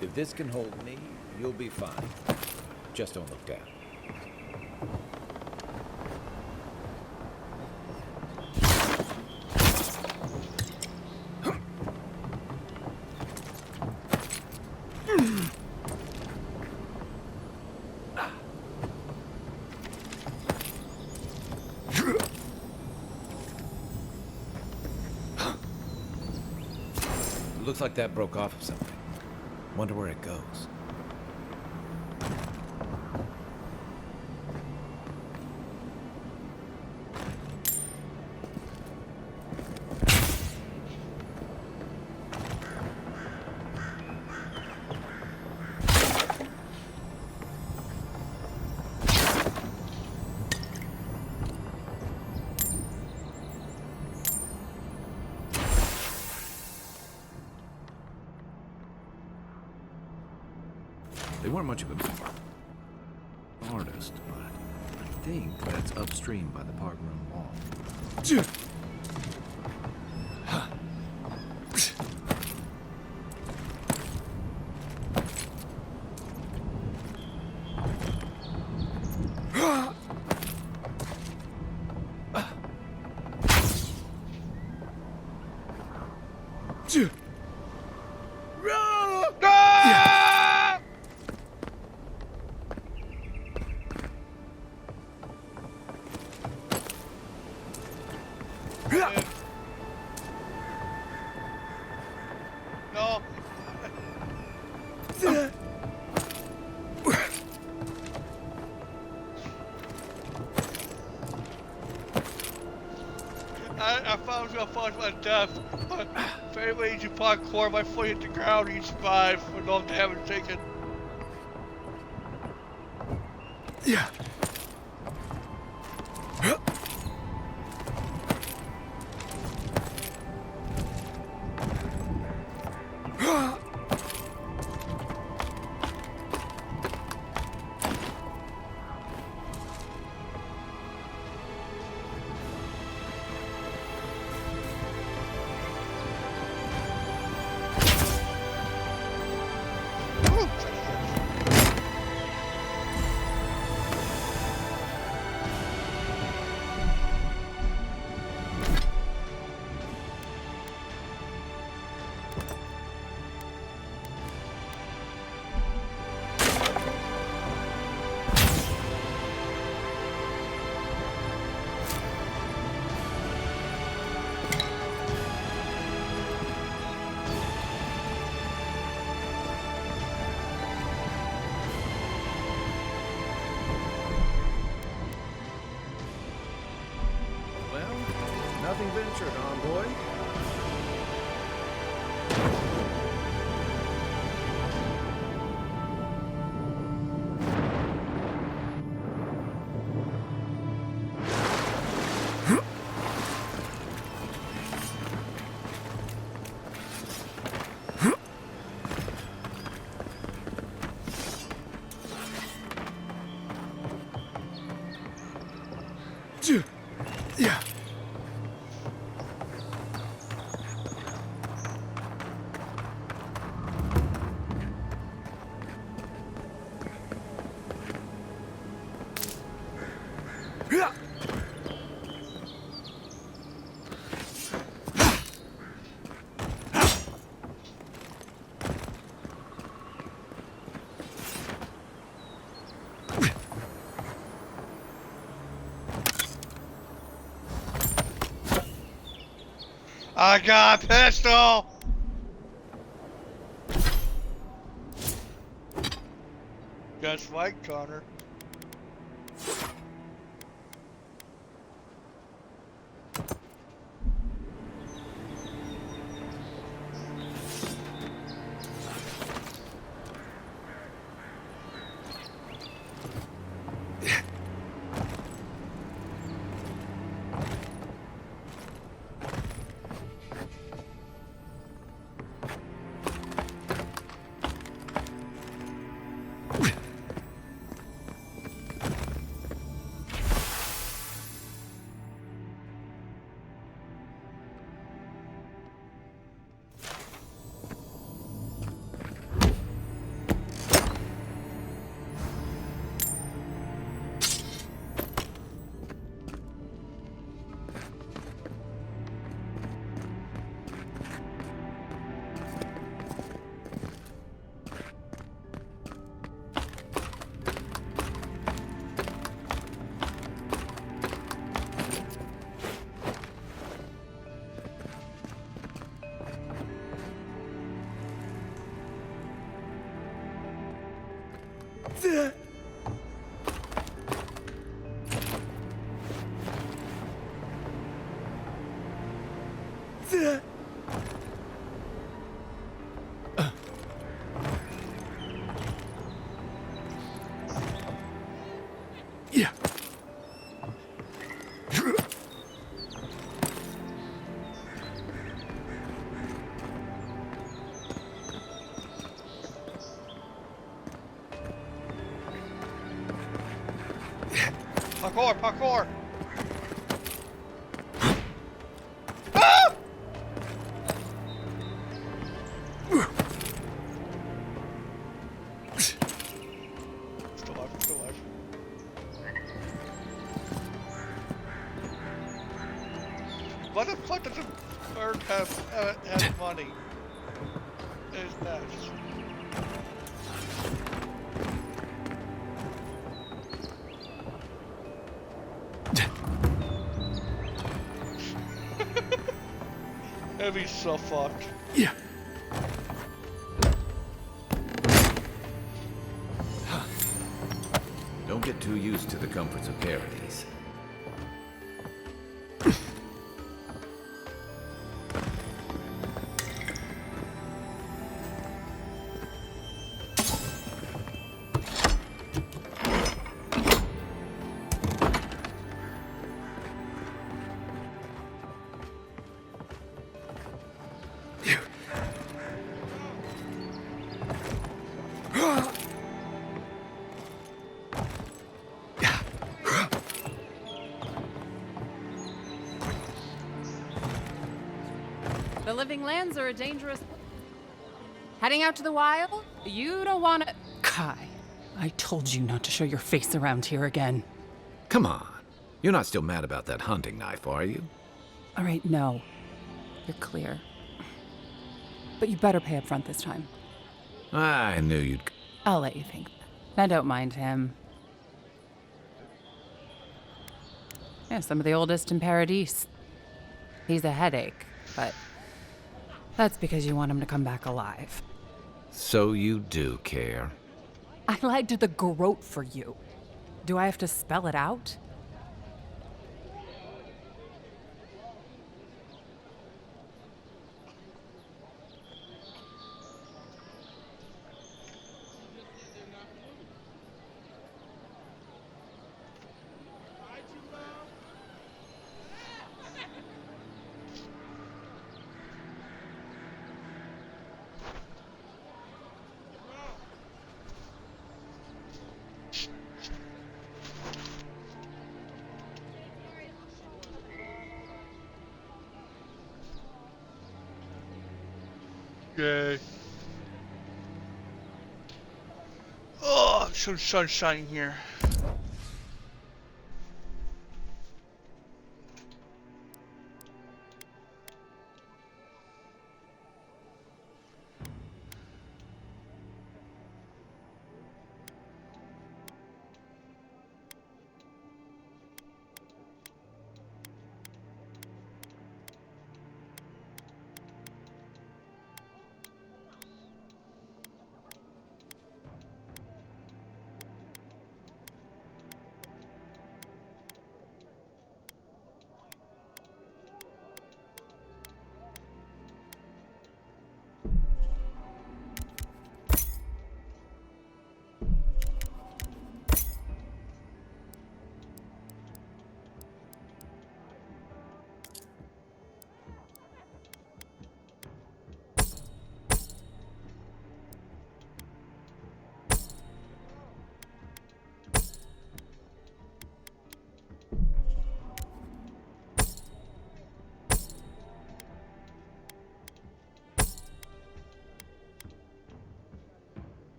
If this can hold me, you'll be fine. Just don't look down. Looks like that broke off of something. Wonder where it goes. They weren't much of an artist, but I think that's upstream by the park room wall. No. fall to my death. But if anybody needs to parkour, my foot hit the ground, you survive with no damage taken. Yeah. Nothing ventured, envoy. Yeah. Yeah. I got a pistol! Just like Connor. Yeah. Parkour, parkour! Ah! Still alive, still alive. Why the fuck does a bird have money? There's that. That'd be so fucked. Yeah. Don't get too used to the comforts of paradise. living lands are a dangerous... Heading out to the wild? You don't want to... Kai, I told you not to show your face around here again. Come on. You're not still mad about that hunting knife, are you? All right, no. You're clear. But you better pay up front this time. I knew you'd... I'll let you think that. I don't mind him. Yeah, some of the oldest in Paradise. He's a headache, but that's because you want him to come back alive. So you do care. I lied to the Garrote for you. Do I have to spell it out? Yay. Oh, some sunshine here.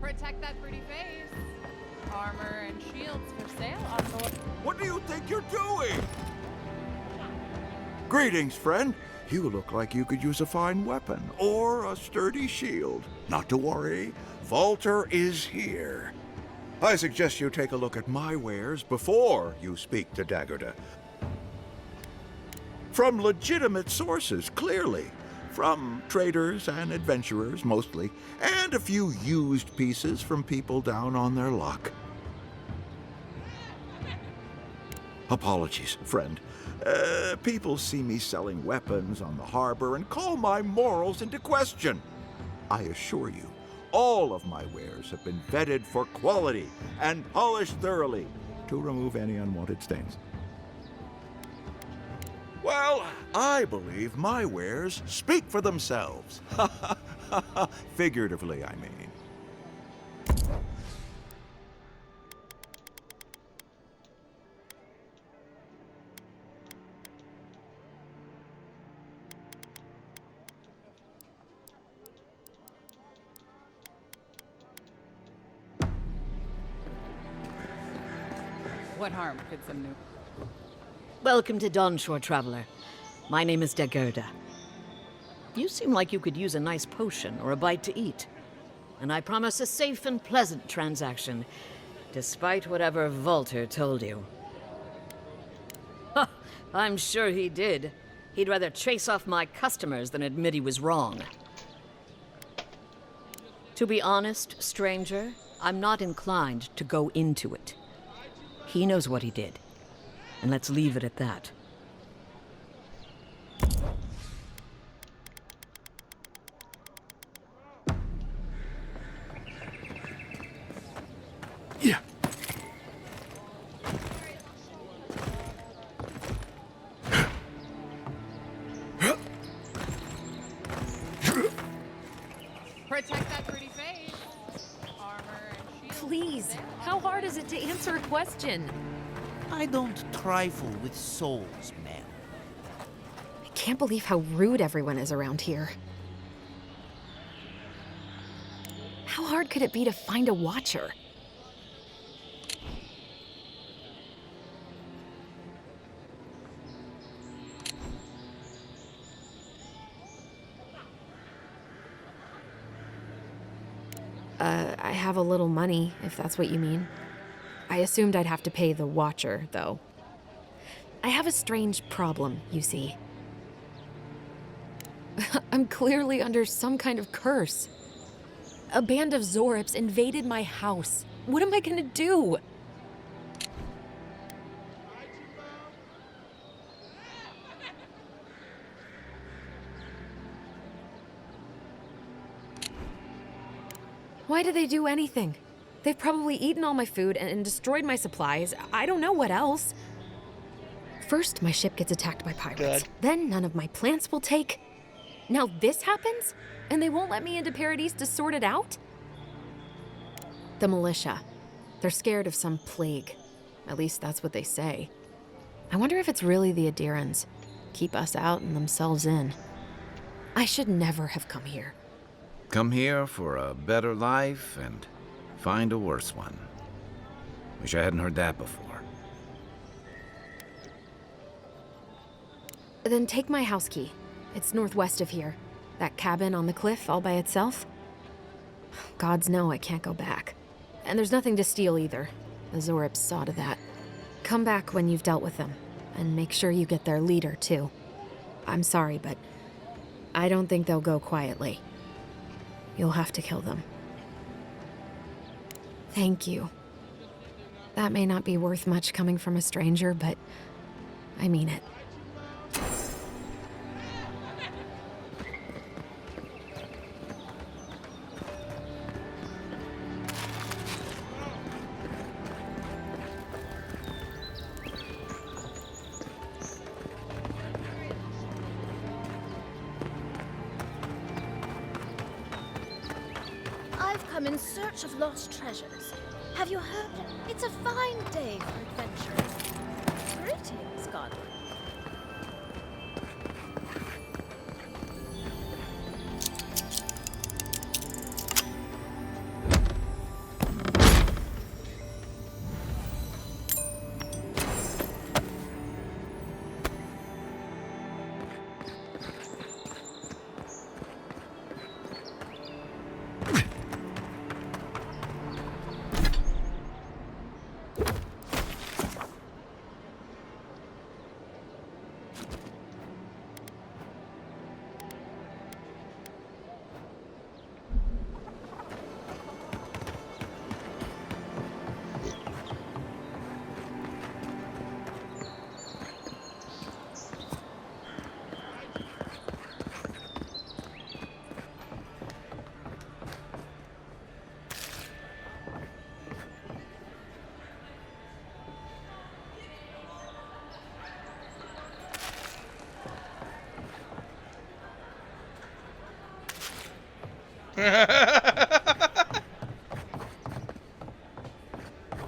Protect that pretty face. Armor and shields for sale on the... What do you think you're doing? Greetings, friend. You look like you could use a fine weapon or a sturdy shield. Not to worry, Walter is here. I suggest you take a look at my wares before you speak to Daggerda. From legitimate sources, clearly. From traders and adventurers, mostly, and a few used pieces from people down on their luck. Apologies, friend. People see me selling weapons on the harbor and call my morals into question. I assure you, all of my wares have been vetted for quality and polished thoroughly to remove any unwanted stains. Well, I believe my wares speak for themselves. Figuratively, I mean. What harm could some new... Welcome to Dawnshore, traveler. My name is Daggerda. You seem like you could use a nice potion or a bite to eat. And I promise a safe and pleasant transaction, despite whatever Walter told you. Ha! I'm sure he did. He'd rather chase off my customers than admit he was wrong. To be honest, stranger, I'm not inclined to go into it. He knows what he did. And let's leave it at that. Yeah. to answer a question. I don't trifle with souls, ma'am. I can't believe how rude everyone is around here. How hard could it be to find a watcher? I have a little money, if that's what you mean. I assumed I'd have to pay the watcher, though. I have a strange problem, you see. I'm clearly under some kind of curse. A band of Zorips invaded my house. What am I gonna do? Why did they do anything? They've probably eaten all my food and destroyed my supplies. I don't know what else. First, my ship gets attacked by pirates. Then none of my plants will take. Now this happens? And they won't let me into Paradise to sort it out? The militia. They're scared of some plague. At least that's what they say. I wonder if it's really the Adirans. Keep us out and themselves in. I should never have come here. Come here for a better life and find a worse one. Wish I hadn't heard that before. Then take my house key. It's northwest of here. That cabin on the cliff all by itself. Gods know I can't go back. And there's nothing to steal either. The Zorips saw to that. Come back when you've dealt with them. And make sure you get their leader, too. I'm sorry, but I don't think they'll go quietly. You'll have to kill them. Thank you. That may not be worth much coming from a stranger, but I mean it. I've come in search of lost treasures. Have you heard? It's a fine day for adventurers. Greetings, Godwin.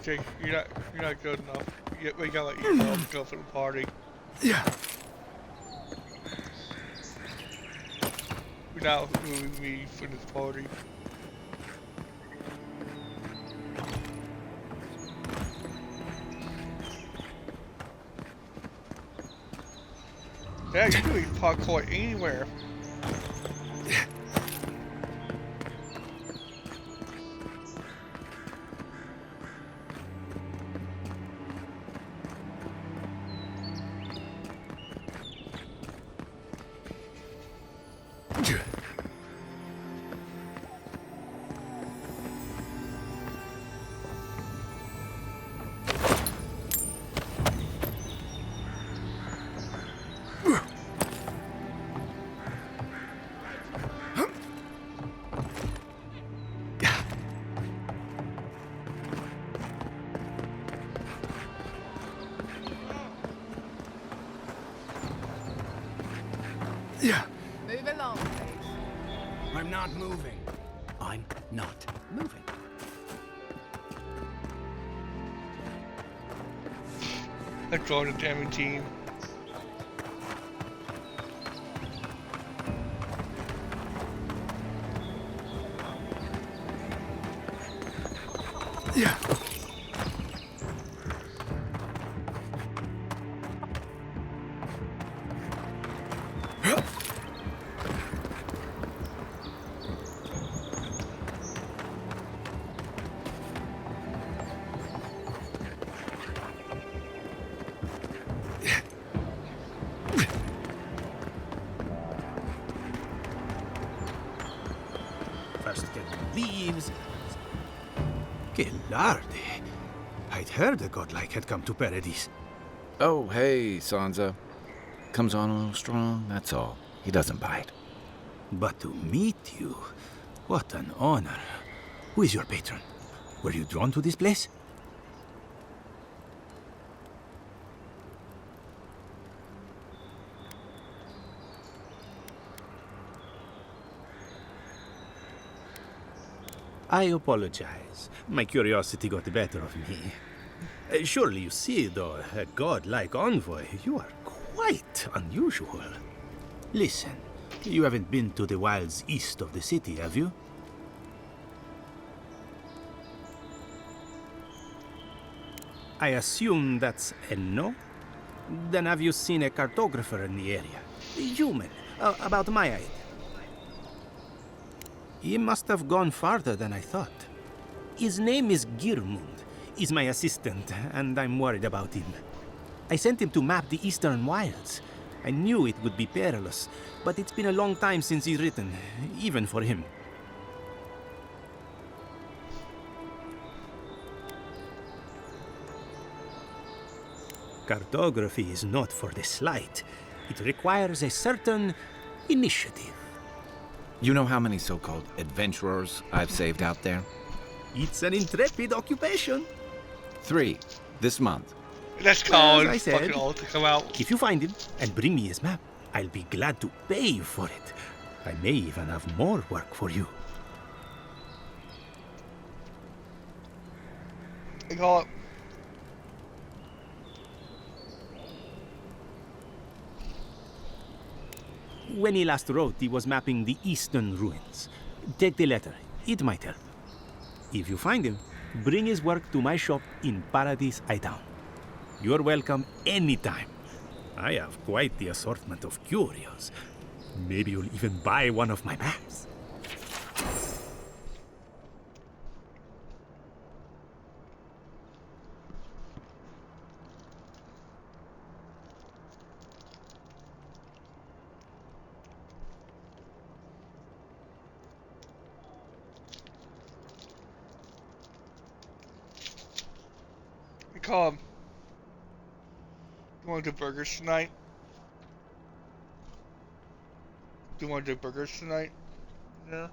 Okay, you're not good enough. We gotta let you go for the party. Yeah. We're not moving me for this party. Yeah, you can eat parkour anywhere. Yeah. Move along, please. I'm not moving. I'm not moving. and join the jamming team. Yeah. First get the leaves. Que larde. I'd heard a godlike had come to Paradise. Oh, hey, Sansa. Comes on a little strong, that's all. He doesn't bite. But to meet you, what an honor. Who is your patron? Were you drawn to this place? I apologize. My curiosity got the better of me. Surely you see, though, a godlike envoy, you are quite unusual. Listen, you haven't been to the wilds east of the city, have you? I assume that's a no? Then have you seen a cartographer in the area? A human, about my height. He must have gone farther than I thought. His name is Girmund. He's my assistant, and I'm worried about him. I sent him to map the eastern wilds. I knew it would be perilous, but it's been a long time since he's written, even for him. Cartography is not for the slight. It requires a certain initiative. You know how many so-called adventurers I've saved out there? It's an intrepid occupation. 3, this month. Let's call As I said, fucking all to come out. if you find him and bring me his map, I'll be glad to pay you for it. I may even have more work for you. I call it. When he last wrote, he was mapping the eastern ruins. Take the letter. It might help. If you find him, bring his work to my shop in Paradise Town. You're welcome anytime. I have quite the assortment of curios. Maybe you'll even buy one of my maps. I call him. You want to do burgers tonight? Do you want to do burgers tonight? Yeah.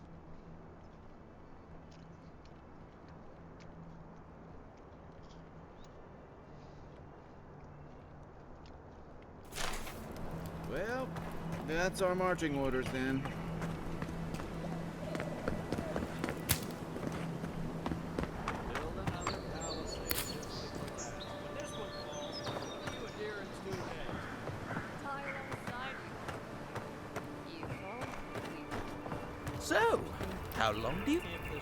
Well, that's our marching orders then. So, how long do you...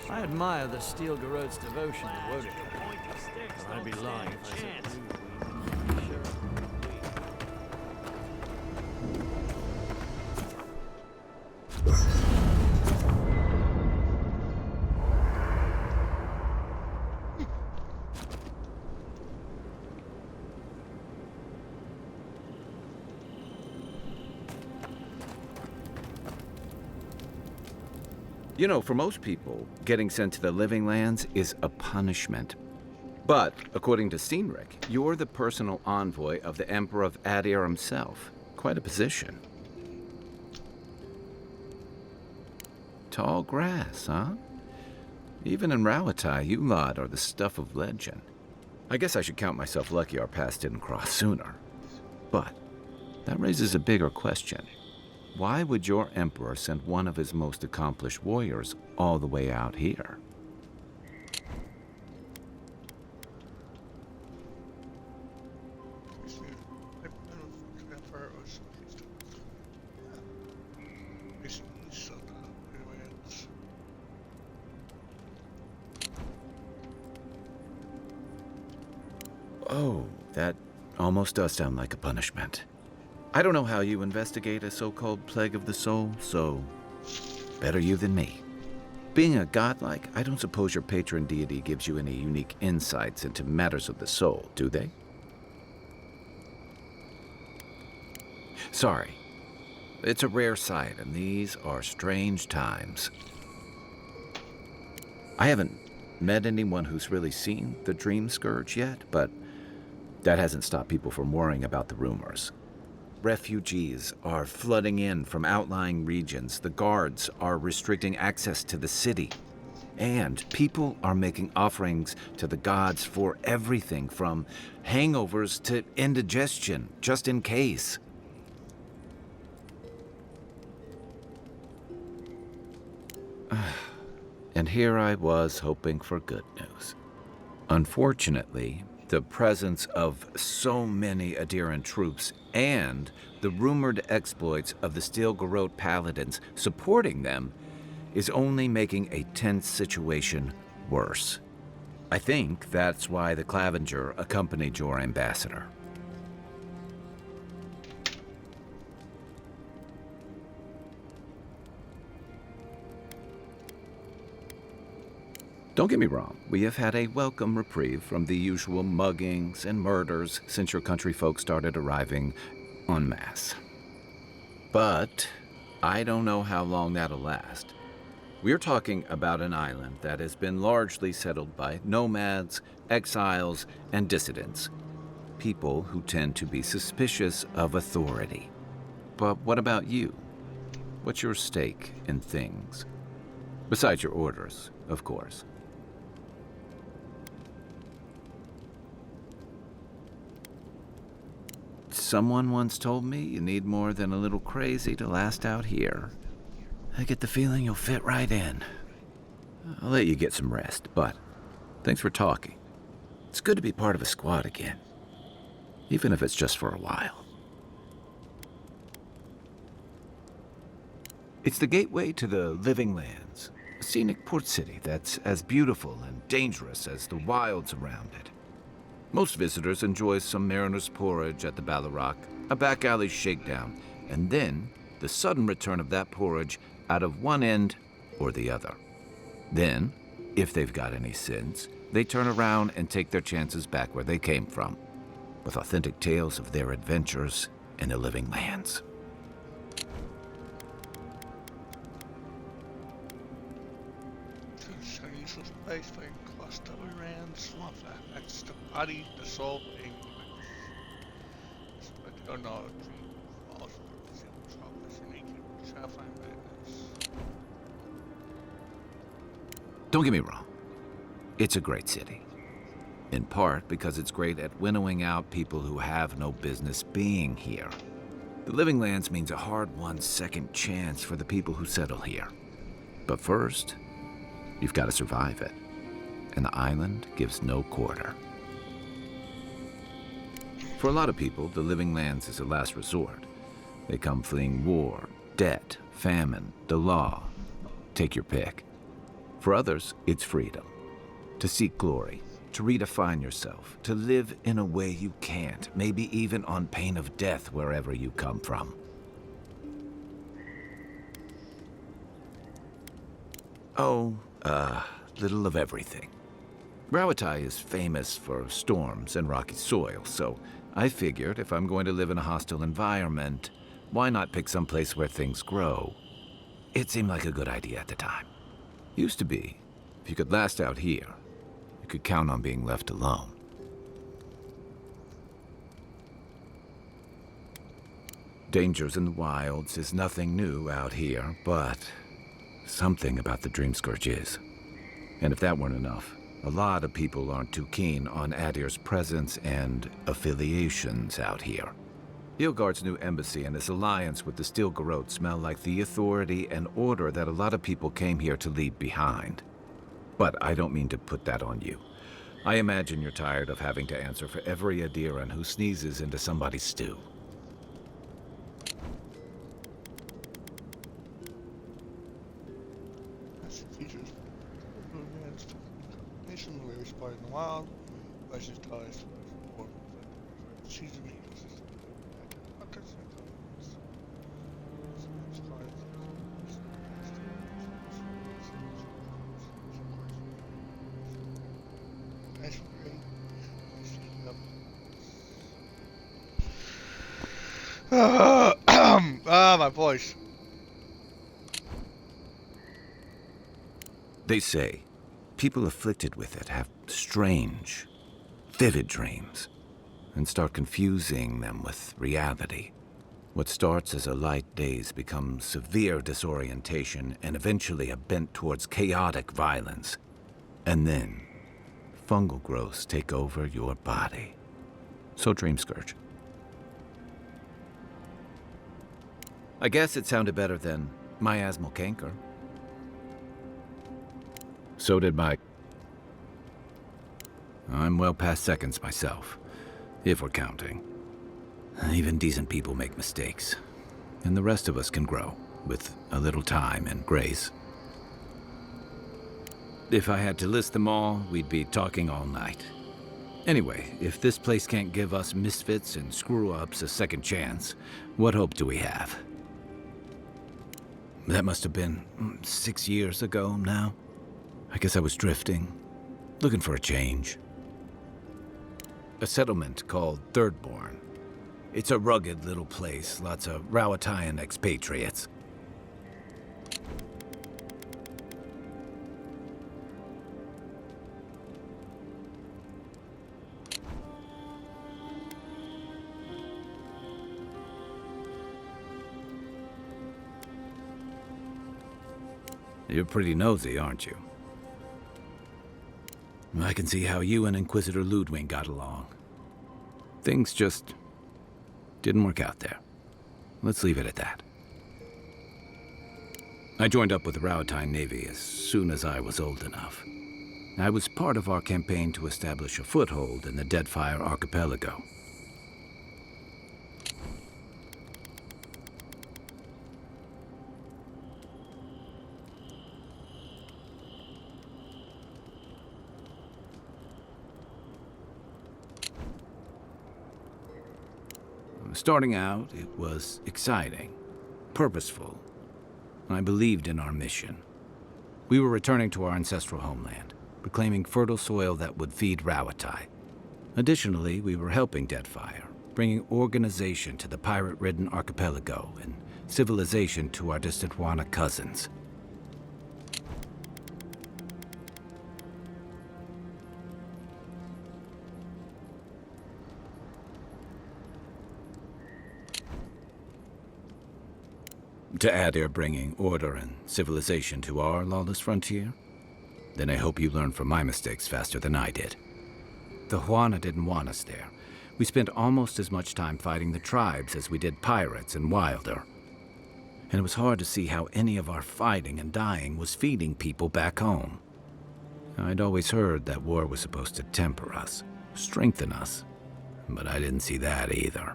I admire the Steel Garrote's devotion to Wodica. I'd be lying if I said... You know, for most people, getting sent to the Living Lands is a punishment. But, according to Cynric, you're the personal envoy of the Emperor of Adir himself. Quite a position. Tall grass, huh? Even in Rawatai, you lot are the stuff of legend. I guess I should count myself lucky our paths didn't cross sooner. But that raises a bigger question. Why would your emperor send one of his most accomplished warriors all the way out here? for us. So it's Oh, that almost does sound like a punishment. I don't know how you investigate a so-called plague of the soul, so better you than me. Being a godlike, I don't suppose your patron deity gives you any unique insights into matters of the soul, do they? Sorry. It's a rare sight, and these are strange times. I haven't met anyone who's really seen the Dream Scourge yet, but that hasn't stopped people from worrying about the rumors. Refugees are flooding in from outlying regions. The guards are restricting access to the city. And people are making offerings to the gods for everything from hangovers to indigestion, just in case. And here I was hoping for good news. Unfortunately, the presence of so many Adiran troops and the rumored exploits of the Steel-Garrote paladins supporting them is only making a tense situation worse. I think that's why the Clavenger accompanied your ambassador. Don't get me wrong, we have had a welcome reprieve from the usual muggings and murders since your country folk started arriving en masse. But I don't know how long that'll last. We're talking about an island that has been largely settled by nomads, exiles, and dissidents. People who tend to be suspicious of authority. But what about you? What's your stake in things? Besides your orders, of course. Someone once told me you need more than a little crazy to last out here. I get the feeling you'll fit right in. I'll let you get some rest, but thanks for talking. It's good to be part of a squad again, even if it's just for a while. It's the gateway to the Living Lands, a scenic port city that's as beautiful and dangerous as the wilds around it. Most visitors enjoy some mariner's porridge at the Ballarrock, a back alley shakedown, and then the sudden return of that porridge out of one end or the other. Then, if they've got any sense, they turn around and take their chances back where they came from, with authentic tales of their adventures in the Living Lands. That's the body, the soul, and but don't know. Don't get me wrong. It's a great city. In part because it's great at winnowing out people who have no business being here. The Living Lands means a hard-won second chance for the people who settle here. But first, you've got to survive it. And the island gives no quarter. For a lot of people, the Living Lands is a last resort. They come fleeing war, debt, famine, the law. Take your pick. For others, it's freedom. To seek glory, to redefine yourself, to live in a way you can't, maybe even on pain of death wherever you come from. Oh, little of everything. Rawatai is famous for storms and rocky soil, so I figured if I'm going to live in a hostile environment, why not pick some place where things grow? It seemed like a good idea at the time. Used to be, if you could last out here, you could count on being left alone. Dangers in the wilds is nothing new out here, but something about the Dream Scourge is. And if that weren't enough, a lot of people aren't too keen on Adir's presence and affiliations out here. Ilgard's new embassy and his alliance with the Steel-Garrote smell like the authority and order that a lot of people came here to leave behind. But I don't mean to put that on you. I imagine you're tired of having to answer for every Adiran who sneezes into somebody's stew. She's the leader. My voice. They say people afflicted with it have strange, vivid dreams and start confusing them with reality. What starts as a light daze becomes severe disorientation and eventually a bent towards chaotic violence. And then, fungal growths take over your body. So Dream Scourge. I guess it sounded better than miasmal canker. So did my... I'm well past seconds myself, if we're counting. Even decent people make mistakes, and the rest of us can grow, with a little time and grace. If I had to list them all, we'd be talking all night. Anyway, if this place can't give us misfits and screw-ups a second chance, what hope do we have? That must have been 6 years ago now. I guess I was drifting, looking for a change. A settlement called Thirdborn. It's a rugged little place, lots of Rowatayan expatriates. You're pretty nosy, aren't you? I can see how you and Inquisitor Ludwig got along. Things just didn't work out there. Let's leave it at that. I joined up with the Rowatayan Navy as soon as I was old enough. I was part of our campaign to establish a foothold in the Deadfire Archipelago. Starting out, it was exciting, purposeful. I believed in our mission. We were returning to our ancestral homeland, reclaiming fertile soil that would feed Rawatai. Additionally, we were helping Deadfire, bringing organization to the pirate-ridden archipelago and civilization to our distant Wana cousins. To add you're bringing order and civilization to our lawless frontier? Then I hope you learn from my mistakes faster than I did. The Huana didn't want us there. We spent almost as much time fighting the tribes as we did pirates and Wilder. And it was hard to see how any of our fighting and dying was feeding people back home. I'd always heard that war was supposed to temper us, strengthen us, but I didn't see that either.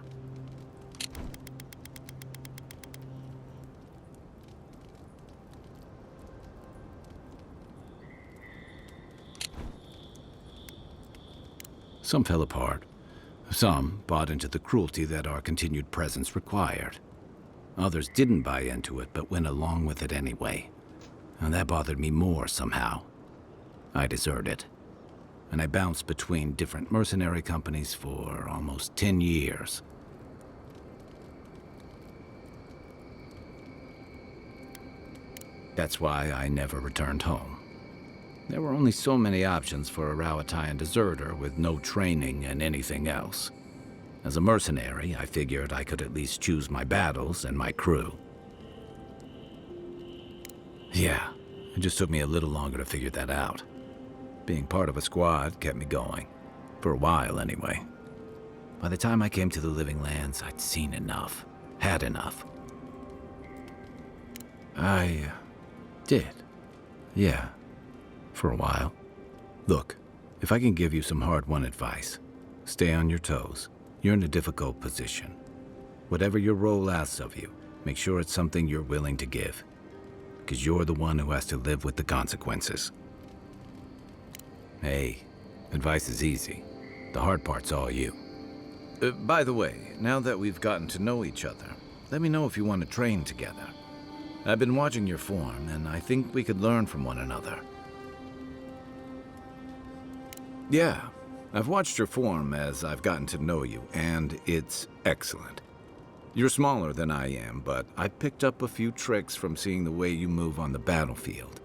Some fell apart. Some bought into the cruelty that our continued presence required. Others didn't buy into it, but went along with it anyway. And that bothered me more somehow. I deserted. And I bounced between different mercenary companies for almost 10 years. That's why I never returned home. There were only so many options for a Rowatayan deserter with no training and anything else. As a mercenary, I figured I could at least choose my battles and my crew. Yeah, it just took me a little longer to figure that out. Being part of a squad kept me going. For a while, anyway. By the time I came to the Living Lands, I'd seen enough. Had enough. I did. Yeah. For a while. Look, if I can give you some hard-won advice, stay on your toes. You're in a difficult position. Whatever your role asks of you, make sure it's something you're willing to give. Because you're the one who has to live with the consequences. Hey, advice is easy. The hard part's all you. By the way, now that we've gotten to know each other, let me know if you want to train together. I've been watching your form, and I think we could learn from one another. Yeah, I've watched your form as I've gotten to know you, and it's excellent. You're smaller than I am, but I picked up a few tricks from seeing the way you move on the battlefield.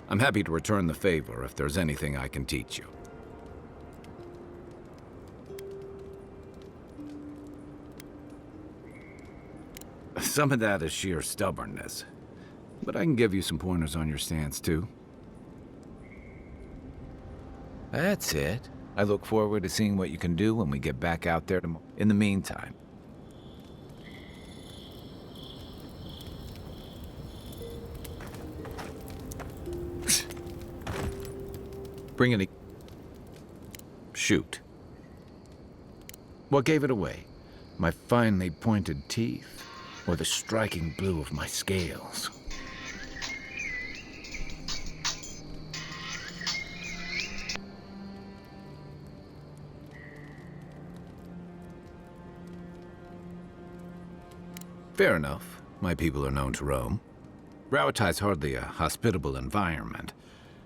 I'm happy to return the favor if there's anything I can teach you. Some of that is sheer stubbornness, but I can give you some pointers on your stance, too. That's it. I look forward to seeing what you can do when we get back out there tomorrow. In the meantime, bring it. Shoot. What gave it away? My finely pointed teeth, or the striking blue of my scales? Fair enough. My people are known to roam. Rauatai's hardly a hospitable environment.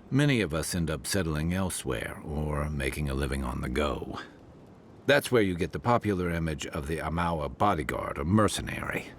Many of us end up settling elsewhere, or making a living on the go. That's where you get the popular image of the Amawa bodyguard or mercenary.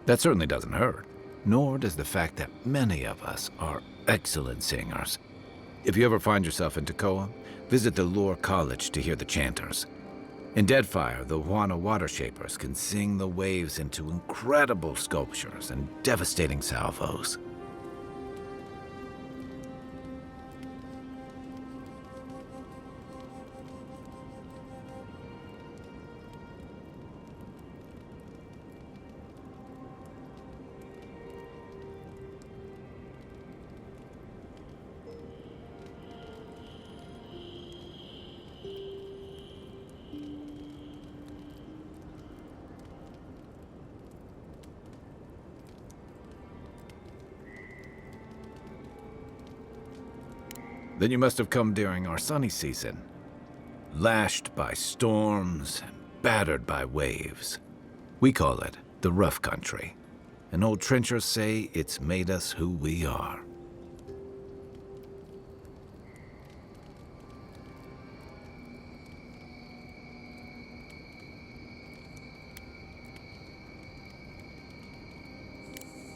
That certainly doesn't hurt, nor does the fact that many of us are excellent singers. If you ever find yourself in Tekoa, visit the Lore College to hear the chanters. In Deadfire, the Wana Water Shapers can sing the waves into incredible sculptures and devastating salvos. Then you must have come during our sunny season, lashed by storms and battered by waves. We call it the rough country, and old trenchers say it's made us who we are.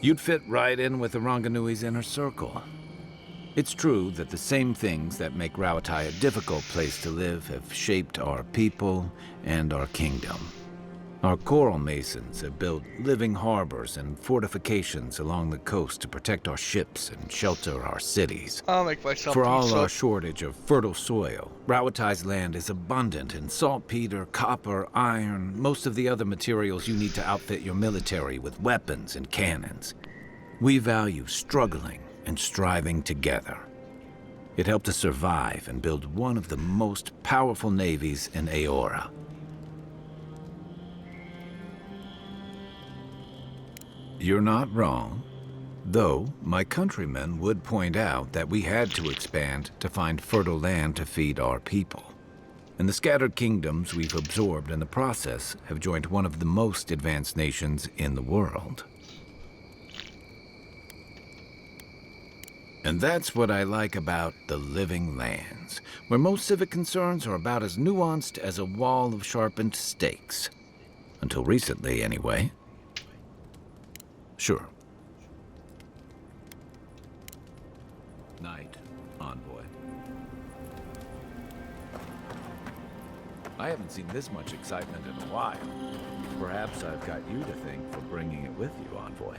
You'd fit right in with the Ranganui's inner circle. It's true that the same things that make Rauatai a difficult place to live have shaped our people and our kingdom. Our coral masons have built living harbors and fortifications along the coast to protect our ships and shelter our cities. I'll make myself For all pizza. our shortage of fertile soil, Rauatai's land is abundant in saltpeter, copper, iron, most of the other materials you need to outfit your military with weapons and cannons. We value struggling, and striving together. It helped us survive and build one of the most powerful navies in Aora. You're not wrong. Though, my countrymen would point out that we had to expand to find fertile land to feed our people. And the scattered kingdoms we've absorbed in the process have joined one of the most advanced nations in the world. And that's what I like about the Living Lands, where most civic concerns are about as nuanced as a wall of sharpened stakes. Until recently, anyway. Sure. Night, Envoy. I haven't seen this much excitement in a while. Perhaps I've got you to thank for bringing it with you, Envoy.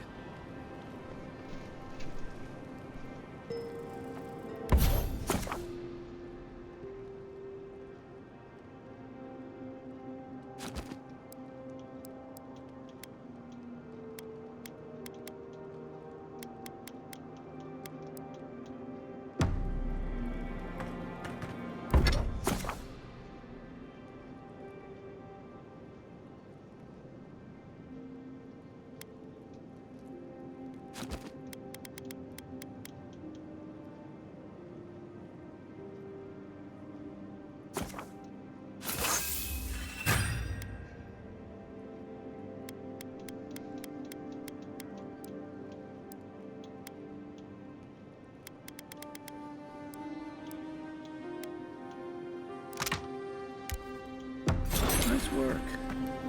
Nice work.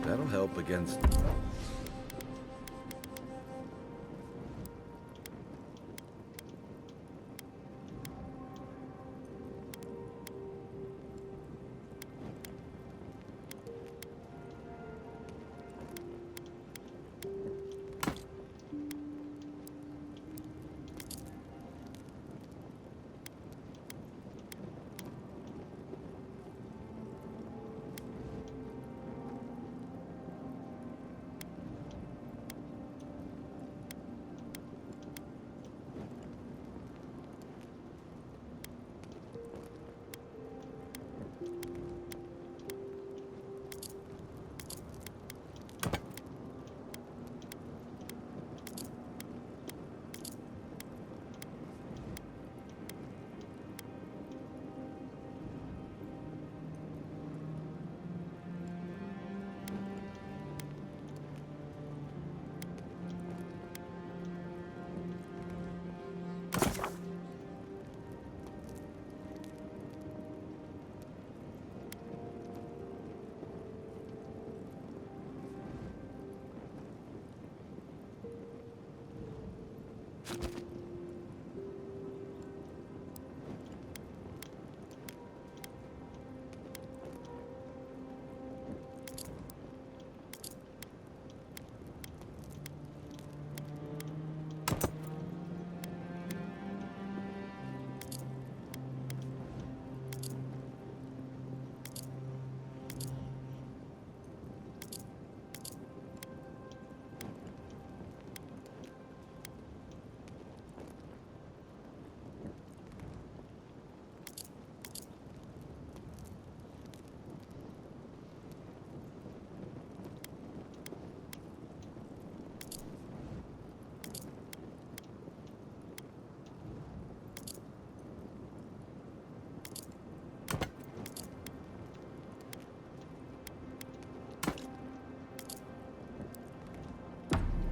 That'll help against...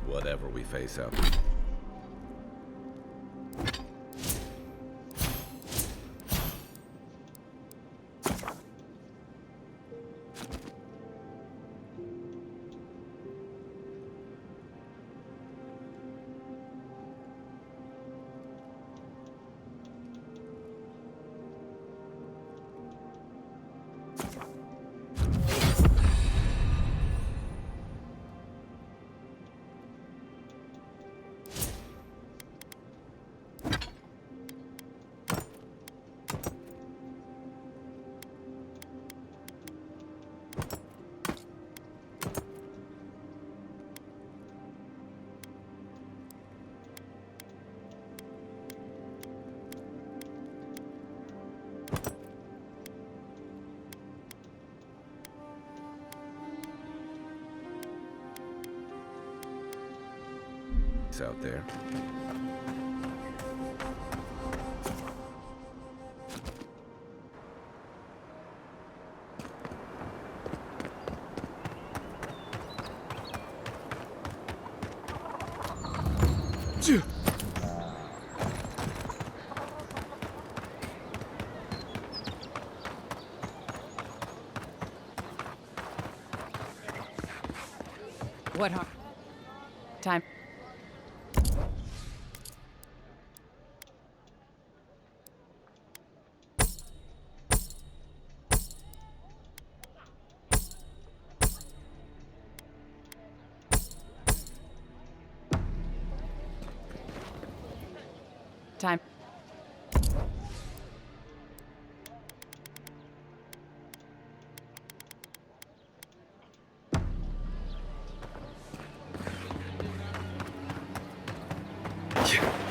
Whatever we face up. It's out there. What harm? Time. Time. Yeah.